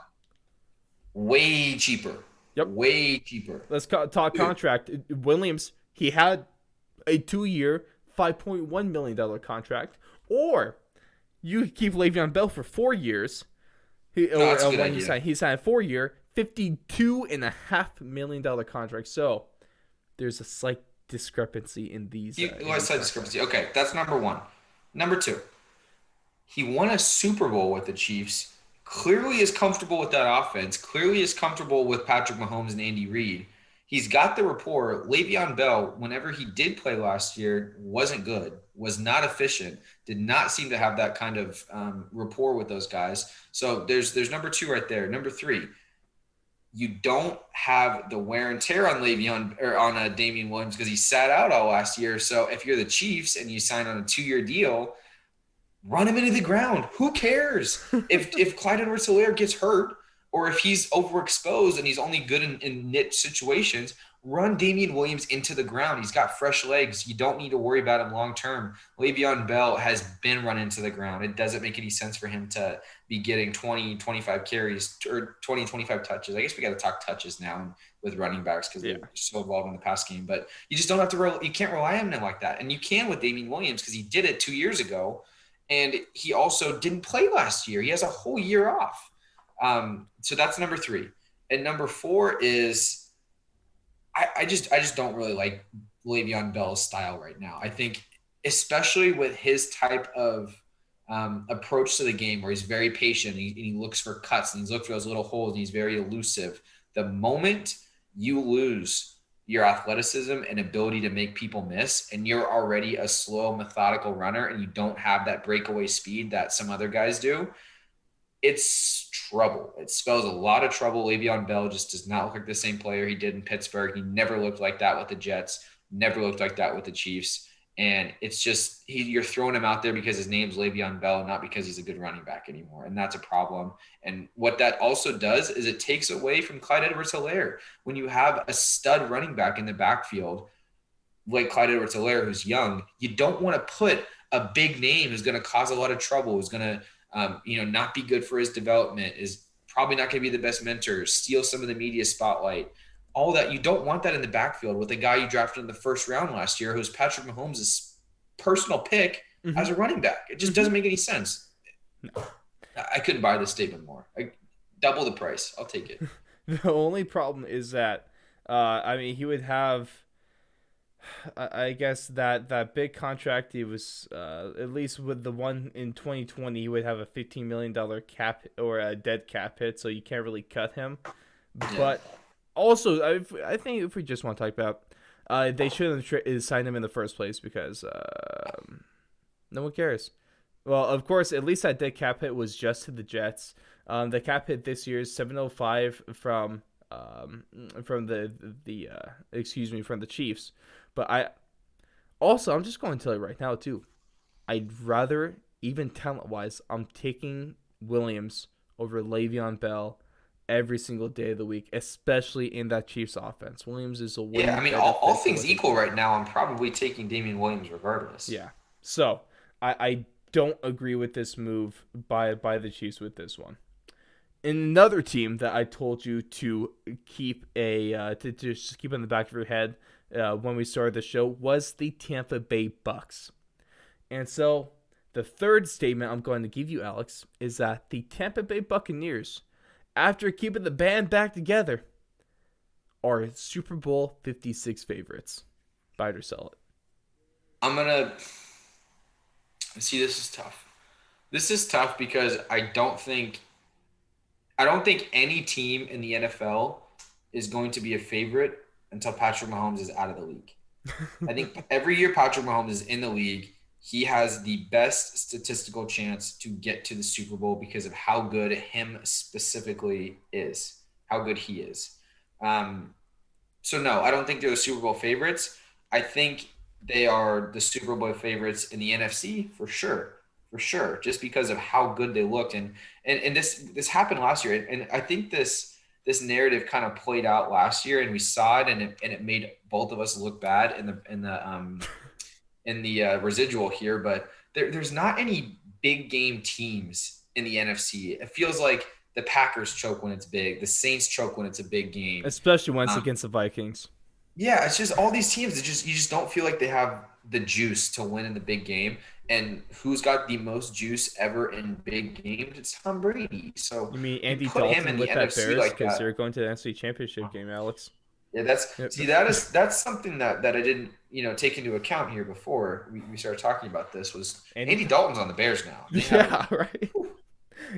way cheaper. Yep. Way cheaper. Let's talk contract. Williams, he had a 2-year, $5.1 million contract, or you keep Le'Veon Bell for 4 years. He signed a 4-year, $52.5 million contract. So there's a slight discrepancy in these. Slight discrepancy. Okay, that's number 1. Number 2, he won a Super Bowl with the Chiefs. Clearly is comfortable with that offense. Clearly is comfortable with Patrick Mahomes and Andy Reid. He's got the rapport. Le'Veon Bell, whenever he did play last year, wasn't good, was not efficient, did not seem to have that kind of rapport with those guys. So there's number 2 right there. Number 3, you don't have the wear and tear on Damien Williams because he sat out all last year. So if you're the Chiefs and you sign on a 2-year deal, run him into the ground. Who cares? if Clyde Edwards-Helaire gets hurt, or if he's overexposed and he's only good in niche situations, run Damien Williams into the ground. He's got fresh legs. You don't need to worry about him long term. Le'Veon Bell has been run into the ground. It doesn't make any sense for him to be getting 20, 25 carries or 20, 25 touches. I guess we got to talk touches now with running backs because they're so involved in the pass game. But you just don't have to you can't rely on him like that. And you can with Damien Williams because he did it 2 years ago. And he also didn't play last year. He has a whole year off. So that's number 3. And number 4 is I just don't really like Le'Veon Bell's style right now. I think especially with his type of approach to the game where he's very patient and he looks for cuts and he's looking for those little holes and he's very elusive. The moment you lose your athleticism and ability to make people miss and you're already a slow, methodical runner and you don't have that breakaway speed that some other guys do, it's trouble. It spells a lot of trouble. Le'Veon Bell just does not look like the same player he did in Pittsburgh. He never looked like that with the Jets, never looked like that with the Chiefs. And it's just you're throwing him out there because his name's Le'Veon Bell, not because he's a good running back anymore. And that's a problem. And what that also does is it takes away from Clyde Edwards-Helaire. When you have a stud running back in the backfield like Clyde Edwards-Helaire, who's young, you don't want to put a big name who's going to cause a lot of trouble, who's going to not be good for his development, is probably not going to be the best mentor, steal some of the media spotlight. All that, you don't want that in the backfield with a guy you drafted in the first round last year who's Patrick Mahomes' personal pick as a running back. It just doesn't make any sense. No. I couldn't buy this statement more. Double the price. I'll take it. The only problem is that, he would have, I guess, that big contract. He was, at least with the one in 2020, he would have a $15 million cap or a dead cap hit, so you can't really cut him. Yeah. But also, I think if we just want to talk about, they shouldn't have signed him in the first place because no one cares. Well, of course, at least that dead cap hit was just to the Jets. The cap hit this year is $705 from the Chiefs. But I'm just going to tell you right now too, I'd rather, even talent-wise, I'm taking Williams over Le'Veon Bell every single day of the week, especially in that Chiefs offense. Williams is a way. Yeah, all things equal right now, I'm probably taking Damien Williams regardless. Yeah. So I don't agree with this move by the Chiefs with this one. Another team that I told you to keep to just keep in the back of your head when we started the show was the Tampa Bay Bucs. And so the third statement I'm going to give you, Alex, is that the Tampa Bay Buccaneers, after keeping the band back together, are Super Bowl 56 favorites. Buy it or sell it. I'm going to... See, this is tough. This is tough because I don't think any team in the NFL is going to be a favorite until Patrick Mahomes is out of the league. I think every year Patrick Mahomes is in the league, he has the best statistical chance to get to the Super Bowl because of how good him specifically is, how good he is. So no, I don't think they're the Super Bowl favorites. I think they are the Super Bowl favorites in the NFC for sure, just because of how good they looked. And this happened last year. And I think this narrative kind of played out last year, and we saw it, and it made both of us look bad in the residual here. But there's not any big game teams in the NFC. It feels like the Packers choke when it's big. The Saints choke when it's a big game. Especially when it's against the Vikings. Yeah, it's just all these teams. You just don't feel like they have the juice to win in the big game. And who's got the most juice ever in big games? It's Tom Brady. So you mean Andy Dalton with that Bears because they're going to the NFC Championship game, Alex? Yeah, that's something that I didn't take into account here before we started talking about this. Was Andy Dalton's on the Bears now? Right.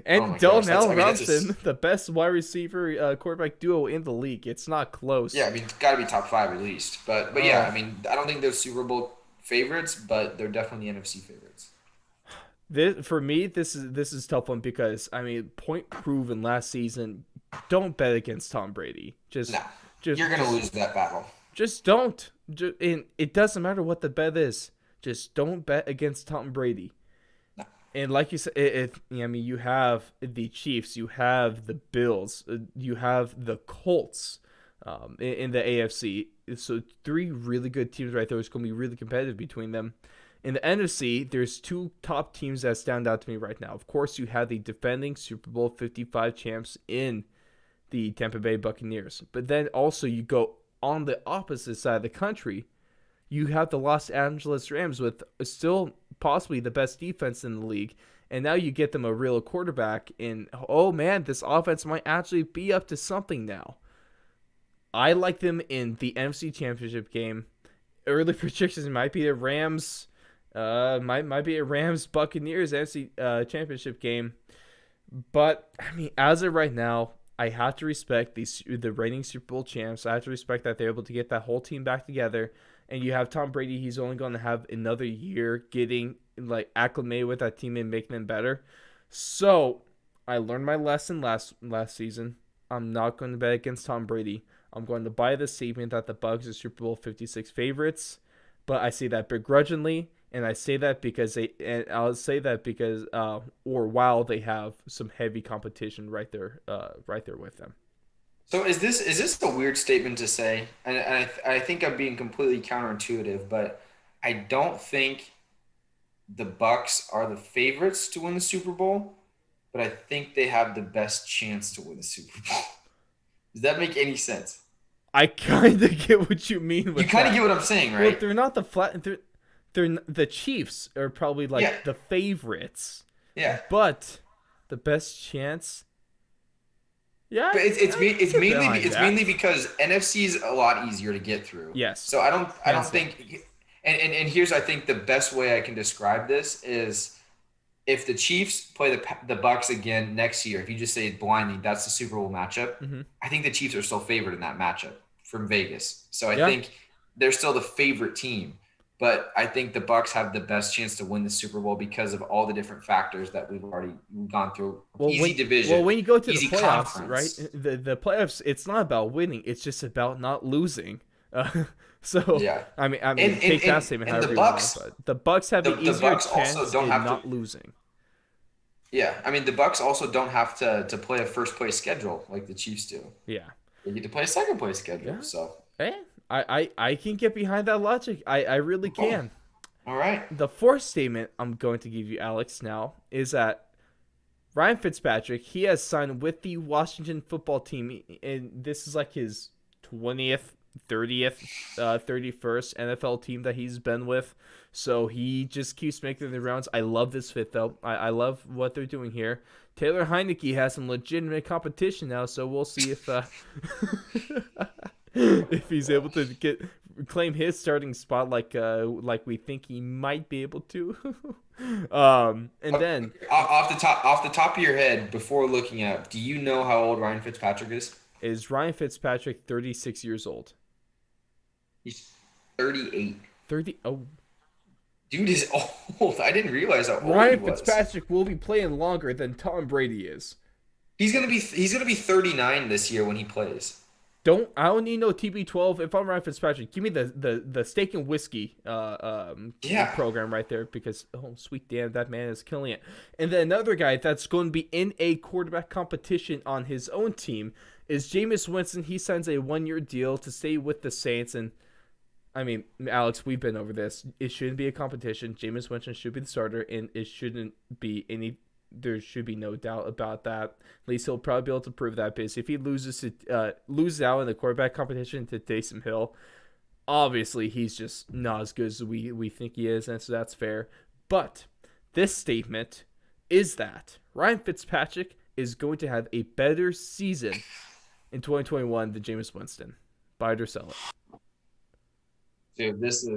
And Dalton Robinson, the best wide receiver quarterback duo in the league. It's not close. Yeah, it's got to be top 5 at least. But yeah, I don't think they're Super Bowl favorites, but they're definitely NFC favorites. For me, this is a tough one because point proven last season. Don't bet against Tom Brady. You're gonna lose that battle. Just don't. And it doesn't matter what the bet is. Just don't bet against Tom Brady. And like you said, you have the Chiefs, you have the Bills, you have the Colts in the AFC. So 3 really good teams right there. It's going to be really competitive between them. In the NFC, there's 2 top teams that stand out to me right now. Of course, you have the defending Super Bowl 55 champs in the Tampa Bay Buccaneers. But then also you go on the opposite side of the country. You have the Los Angeles Rams with still possibly the best defense in the league. And now you get them a real quarterback. And, oh, man, this offense might actually be up to something now. I like them in the NFC Championship game. Early predictions might be the Rams. Might be a Rams-Buccaneers NFC Championship game. But, as of right now, I have to respect the reigning Super Bowl champs. I have to respect that they're able to get that whole team back together. And you have Tom Brady. He's only going to have another year getting acclimated with that team and making them better. So I learned my lesson last season. I'm not going to bet against Tom Brady. I'm going to buy the statement that the Bucs are Super Bowl 56 favorites. but I say that begrudgingly, and I say that because while they have some heavy competition right there with them. So is this a weird statement to say? And I think I'm being completely counterintuitive, but I don't think the Bucs are the favorites to win the Super Bowl, but I think they have the best chance to win the Super Bowl. Does that make any sense? I kind of get what you mean with You kind of that. get what I'm saying, right? Well, they're not the Chiefs are probably like the favorites. Yeah. But the best chance. Yeah. But it's mainly because NFC is a lot easier to get through. Yes. So I don't think and here's I think the best way I can describe this is if the Chiefs play the Bucs again next year, if you just say blindly that's the Super Bowl matchup, I think the Chiefs are still favored in that matchup from Vegas. So I think they're still the favorite team. But I think the Bucs have the best chance to win the Super Bowl because of all the different factors that we've already gone through. Division. Well, when you go to the playoffs, conference. right? The playoffs, it's not about winning; it's just about not losing. So yeah, I mean, take that statement however you want. But the Bucs have an easier chance in not losing. Yeah, I mean the Bucs also don't have to play a first place schedule like the Chiefs do. Yeah, they get to play a second place schedule. Yeah. So. I can get behind that logic. I really can. All right. The fourth statement I'm going to give you, Alex, now is that Ryan Fitzpatrick, he has signed with the Washington football team, and this is like his 20th, 30th, 31st NFL team that he's been with. So he just keeps making the rounds. I love this fit, though. I love what they're doing here. Taylor Heineke has some legitimate competition now, so we'll see if if he's able to claim his starting spot like we think he might be able to. And then off the top of your head, before looking up, do you know how old Ryan Fitzpatrick is? Is Ryan Fitzpatrick 36 years old? He's 38. 30. Oh, dude is old. I didn't realize how old Ryan he was. Fitzpatrick will be playing longer than Tom Brady is. He's gonna be 39 this year when he plays. I don't need no TB12. If I'm Ryan Fitzpatrick, give me the steak and whiskey program right there because, oh, sweet damn, that man is killing it. And then another guy that's going to be in a quarterback competition on his own team is Jameis Winston. He signs a 1-year deal to stay with the Saints. And, I mean, Alex, we've been over this. It shouldn't be a competition. Jameis Winston should be the starter, and it shouldn't be there should be no doubt about that. At least he'll probably be able to prove that. Because if he loses out in the quarterback competition to Taysom Hill, obviously he's just not as good as we think he is, and so that's fair. But this statement is that Ryan Fitzpatrick is going to have a better season in 2021 than Jameis Winston. Buy it or sell it. Dude, this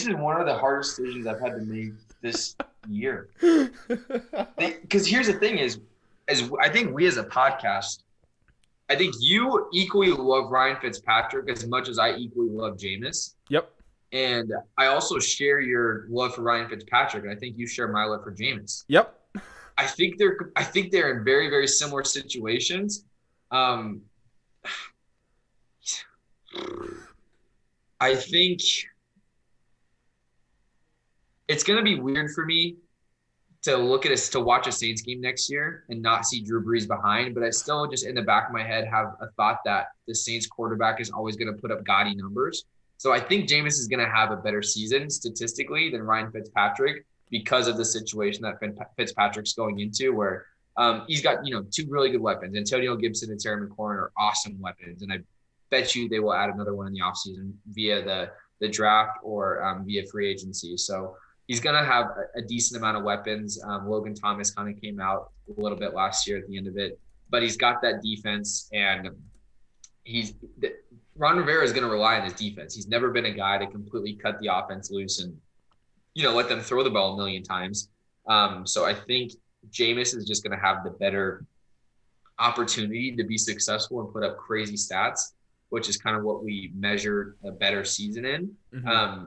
is one of the hardest decisions I've had to make this year. Because here's the thing is I think we as a podcast, I think you equally love Ryan Fitzpatrick as much as I equally love Jameis. Yep. And I also share your love for Ryan Fitzpatrick, and I think you share my love for Jameis. Yep. I think they're in very, very similar situations. I think it's going to be weird for me to watch a Saints game next year and not see Drew Brees behind, but I still just in the back of my head have a thought that the Saints quarterback is always going to put up gaudy numbers. So I think Jameis is going to have a better season statistically than Ryan Fitzpatrick because of the situation that Fitzpatrick's going into where he's got, two really good weapons. Antonio Gibson and Terry McLaurin are awesome weapons. And I bet you they will add another one in the offseason via the draft or via free agency. So he's going to have a decent amount of weapons. Logan Thomas kind of came out a little bit last year at the end of it, but he's got that defense, and Ron Rivera is going to rely on his defense. He's never been a guy to completely cut the offense loose and, let them throw the ball a million times. So I think Jameis is just going to have the better opportunity to be successful and put up crazy stats, which is kind of what we measure a better season in. Mm-hmm.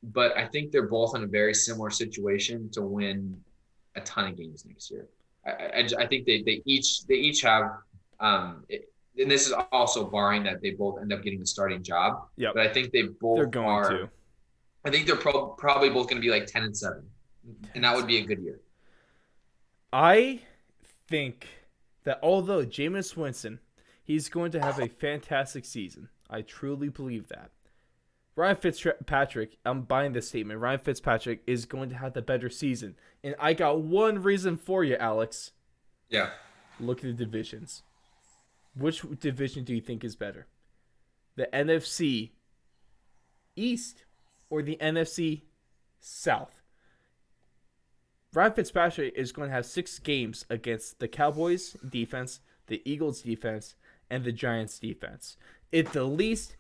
But I think they're both in a very similar situation to win a ton of games next year. I think they each have and this is also barring that they both end up getting the starting job. Yep. But I think they both They're going are. to. I think they're probably both going to be like 10-7, and that would be a good year. I think that although Jameis Winston, he's going to have a fantastic season. I truly believe that. Ryan Fitzpatrick, I'm buying this statement. Ryan Fitzpatrick is going to have the better season. And I got one reason for you, Alex. Yeah. Look at the divisions. Which division do you think is better? The NFC East or the NFC South? Ryan Fitzpatrick is going to have 6 games against the Cowboys defense, the Eagles defense, and the Giants defense. At the least,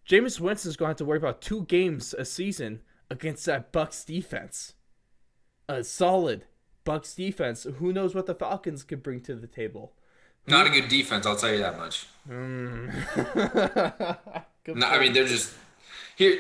Jameis Winston is going to have to worry about 2 games a season against that Bucs defense. A solid Bucs defense. Who knows what the Falcons could bring to the table? Not a good defense, I'll tell you that much. No, I mean, they're just here.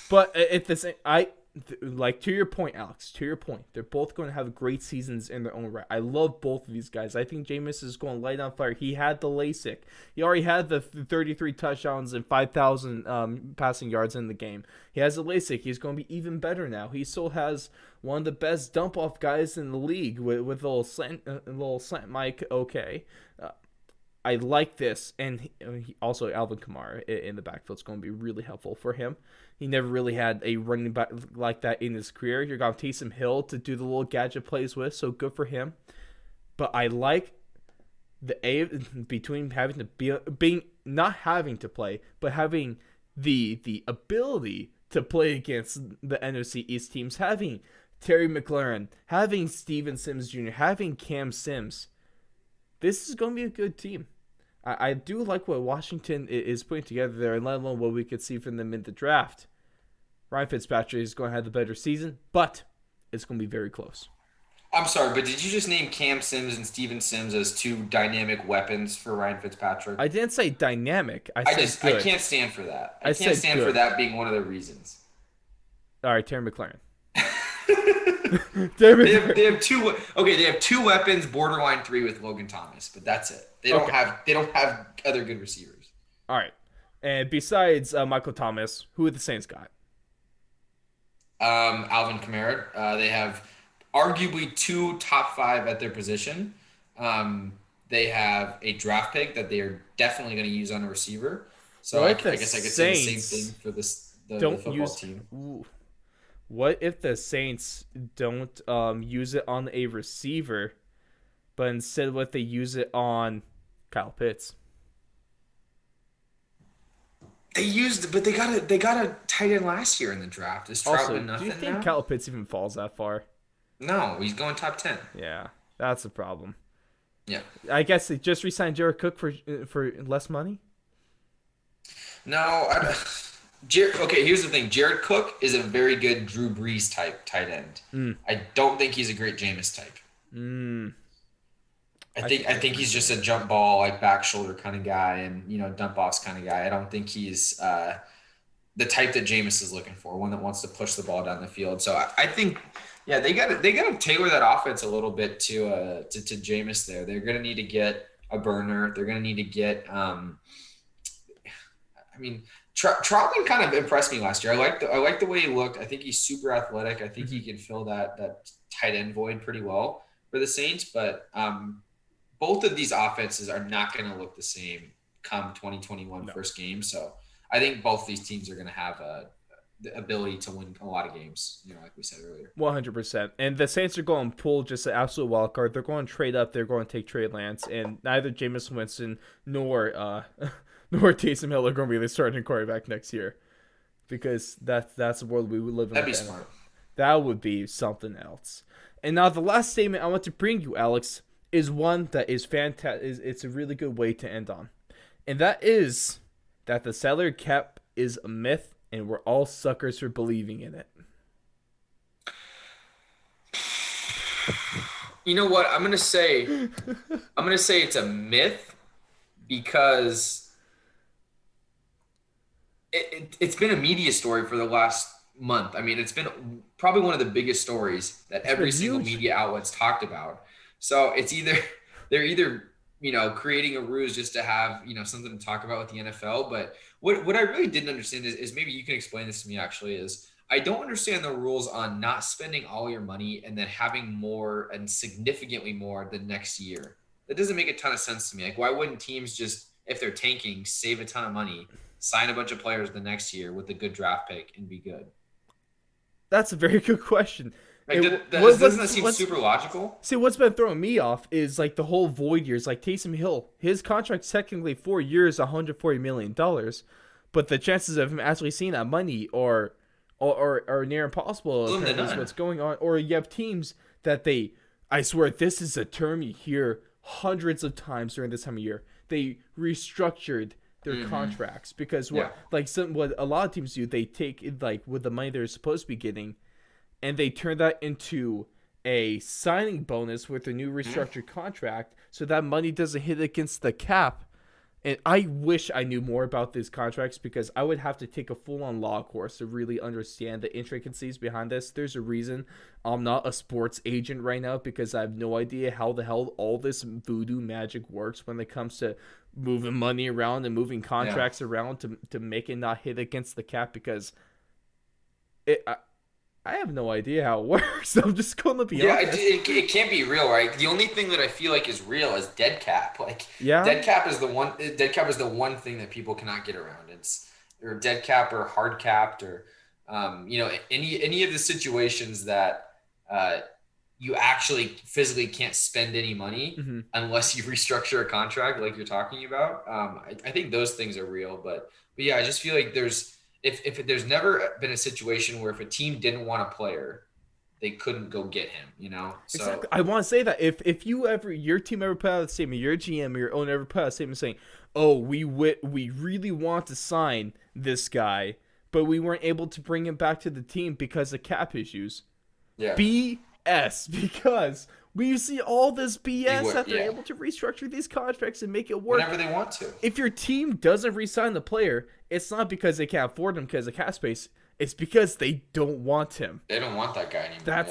But at the same, to your point, Alex. To your point, they're both going to have great seasons in their own right. I love both of these guys. I think Jameis is going light on fire. He had the LASIK. He already had the 33 touchdowns and 5,000 passing yards in the game. He has the LASIK. He's going to be even better now. He still has one of the best dump off guys in the league with a little slant mic. Okay. I like this, and also Alvin Kamara in the backfield is going to be really helpful for him. He never really had a running back like that in his career. You're going to Taysom Hill to do the little gadget plays with, so good for him. But I like between having to being not having to play, but having the ability to play against the NFC East teams, having Terry McLaurin, having Steven Sims Jr., having Cam Sims. This is going to be a good team. I do like what Washington is putting together there, and let alone what we could see from them in the draft. Ryan Fitzpatrick is going to have the better season, but it's going to be very close. I'm sorry, but did you just name Cam Sims and Steven Sims as 2 dynamic weapons for Ryan Fitzpatrick? I didn't say dynamic. I said good. I can't stand for that. I can't stand for that being one of the reasons. All right, Terry McLaurin. They have 2. Okay, they have 2 weapons, borderline 3 with Logan Thomas, but that's it. They don't have other good receivers. All right, and besides Michael Thomas, who have the Saints got? Alvin Kamara. They have arguably 2 top 5 at their position. They have a draft pick that they are definitely going to use on a receiver. So I guess I could say the same thing for the football team. Ooh. What if the Saints don't use it on a receiver, but instead what they use it on Kyle Pitts? But they got a tight end last year in the draft. Is Troutman nothing do you think now? Kyle Pitts even falls that far? No, he's going top 10. Yeah, that's a problem. Yeah, I guess they just re-signed Jared Cook for less money. No, okay, here's the thing. Jared Cook is a very good Drew Brees type tight end. I don't think he's a great Jameis type. I think he's just a jump ball, like back shoulder kind of guy, and dump offs kind of guy. I don't think he's the type that Jameis is looking for, one that wants to push the ball down the field. So I think, yeah, they got to tailor that offense a little bit to Jameis there. They're going to need to get a burner. They're going to need to get Troutman kind of impressed me last year. I like the way he looked. I think he's super athletic. I think he can fill that tight end void pretty well for the Saints. But both of these offenses are not going to look the same come 2021 first game. So I think both these teams are going to have the ability to win a lot of games, like we said earlier. 100%. And the Saints are going to pull just an absolute wild card. They're going to trade up. They're going to take Trey Lance. And neither Jameis Winston nor Taysom Hill are going to be the starting quarterback next year, because that's the world we would live in. That'd be smart. That would be something else. And now the last statement I want to bring you, Alex, is one that is fantastic. It's a really good way to end on. And that is that the salary cap is a myth, and we're all suckers for believing in it. You know what? I'm going to say it's a myth because it's been a media story for the last month. I mean, it's been probably one of the biggest stories that every single media outlet's talked about. So it's they're either creating a ruse just to have, something to talk about with the NFL. But what I really didn't understand is maybe you can explain this to me actually is I don't understand the rules on not spending all your money and then having more and significantly more the next year. That doesn't make a ton of sense to me. Like, why wouldn't teams just, if they're tanking, save a ton of money, sign a bunch of players the next year with a good draft pick and be good? That's a very good question. Like, doesn't that seem super logical? See, what's been throwing me off is like the whole void years. Like Taysom Hill, his contract's technically 4 years, $140 million, but the chances of him actually seeing that money are near impossible. Is what's going on. Or you have teams that I swear, this is a term you hear hundreds of times during this time of year. They restructured their contracts because what a lot of teams do, they take like with the money they're supposed to be getting, and they turn that into a signing bonus with a new restructured contract, so that money doesn't hit against the cap. And I wish I knew more about these contracts because I would have to take a full-on law course to really understand the intricacies behind this. There's a reason I'm not a sports agent right now because I have no idea how the hell all this voodoo magic works when it comes to moving money around and moving contracts around to make it not hit against the cap because I have no idea how it works. I'm just going to be honest. It can't be real, right? The only thing that I feel like is real is dead cap. Like, dead cap is the one thing that people cannot get around. It's or dead cap or hard capped or any of the situations that you actually physically can't spend any money unless you restructure a contract like you're talking about. I think those things are real, but yeah, I just feel like if there's never been a situation where if a team didn't want a player, they couldn't go get him, So exactly. I want to say that if your team ever put out a statement, your GM or your owner ever put out a statement saying, "Oh, we really want to sign this guy, but we weren't able to bring him back to the team because of cap issues." Yeah. BS, because we see all this BS that they're able to restructure these contracts and make it work whenever they want to. If your team doesn't re-sign the player, it's not because they can't afford him because of cap space. It's because they don't want him. They don't want that guy anymore.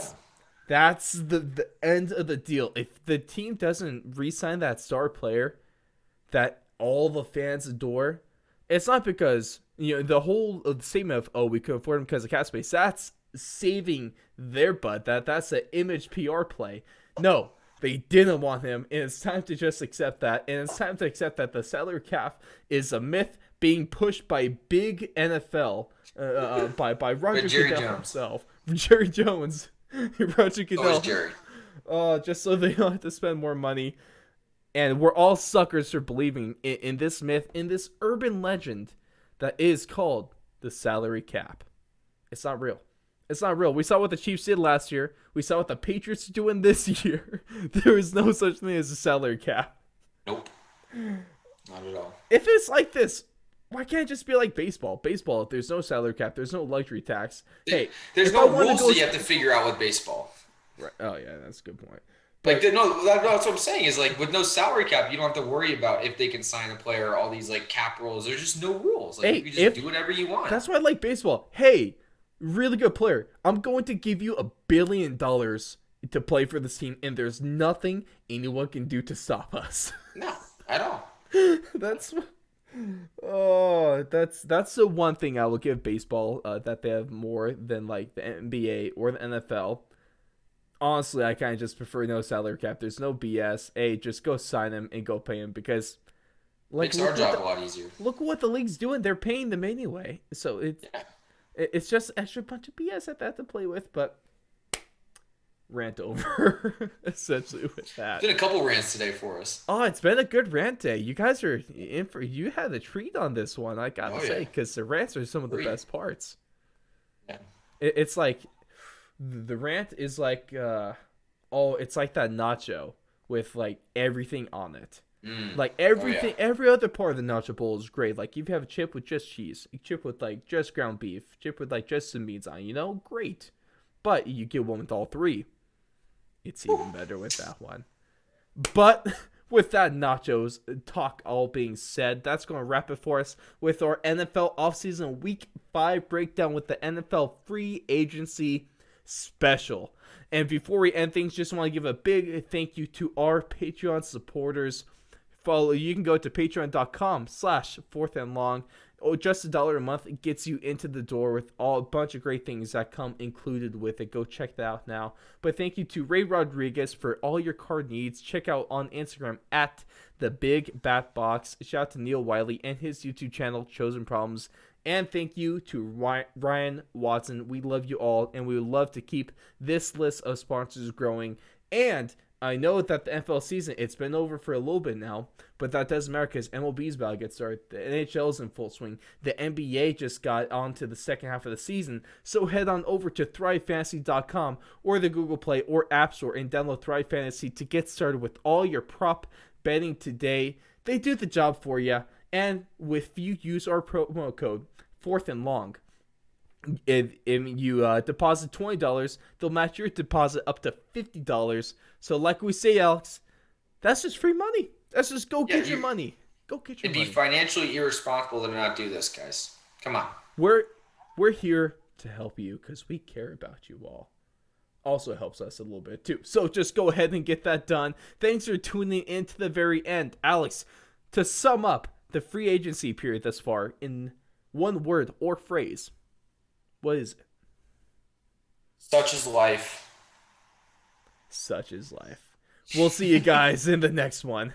That's the end of the deal. If the team doesn't re-sign that star player that all the fans adore, it's not because the whole statement of we could afford him because of cap space. That's saving their butt. That's an image PR play. No, they didn't want him, and it's time to just accept that. And it's time to accept that the salary cap is a myth being pushed by big NFL, by Roger Goodell himself, Jerry Jones, Roger Goodell. Jerry. Just so they don't have to spend more money. And we're all suckers for believing in this myth, in this urban legend that is called the salary cap. It's not real. It's not real. We saw what the Chiefs did last year. We saw what the Patriots are doing this year. There is no such thing as a salary cap. Nope. Not at all. If it's like this, why can't it just be like baseball? Baseball, if there's no salary cap, there's no luxury tax. There's no rules that you have to figure out with baseball. Right. Oh, yeah, that's a good point. That's what I'm saying is like with no salary cap, you don't have to worry about if they can sign a player, all these like cap rules. There's just no rules. Like you can just do whatever you want. That's why I like baseball. Hey, really good player. I'm going to give you $1 billion to play for this team, and there's nothing anyone can do to stop us. No, at all. That's the one thing I will give baseball that they have more than like the NBA or the NFL. Honestly, I kind of just prefer no salary cap. There's no BS. Hey, just go sign him and go pay him because makes our job a lot easier. Look what the league's doing. They're paying them anyway. So it's just extra bunch of BS that they have to play with, but rant over essentially with that. Been a couple rants today for us. Oh, it's been a good rant day. You guys are in for. You had a treat on this one, I gotta say, because the rants are some of the best parts. Yeah, it's like the rant is like it's like that nacho with like everything on it. Like everything, every other part of the nacho bowl is great. Like if you have a chip with just cheese, a chip with like just ground beef, chip with like just some meats on, great. But you get one with all three, it's even better with that one. But with that nachos talk all being said, that's going to wrap it for us with our NFL offseason Week 5 breakdown with the NFL free agency special. And before we end things, just want to give a big thank you to our Patreon supporters. follow, you can go to patreon.com/4thandlong. Or just $1 a month. It gets you into the door with a bunch of great things that come included with it. Go check that out now. But thank you to Ray Rodriguez for all your card needs. Check out on Instagram at the Big Bat Box. Shout out to Neil Wiley and his YouTube channel, Chosen Problems. And thank you to Ryan Watson. We love you all, and we would love to keep this list of sponsors growing. And I know that the NFL season, it's been over for a little bit now, but that doesn't matter because MLB's about to get started. The NHL's in full swing. The NBA just got on to the second half of the season. So head on over to ThriveFantasy.com or the Google Play or App Store and download Thrive Fantasy to get started with all your prop betting today. They do the job for you. And if you use our promo code, 4th and Long, if you deposit $20, they'll match your deposit up to $50. So like we say, Alex, that's just free money. That's just go get your money. Go get your money. It'd be financially irresponsible to not do this, guys. Come on. We're here to help you because we care about you all. Also helps us a little bit too. So just go ahead and get that done. Thanks for tuning in to the very end. Alex, to sum up the free agency period thus far in one word or phrase, what is it? Such is life. Such is life. We'll see you guys in the next one.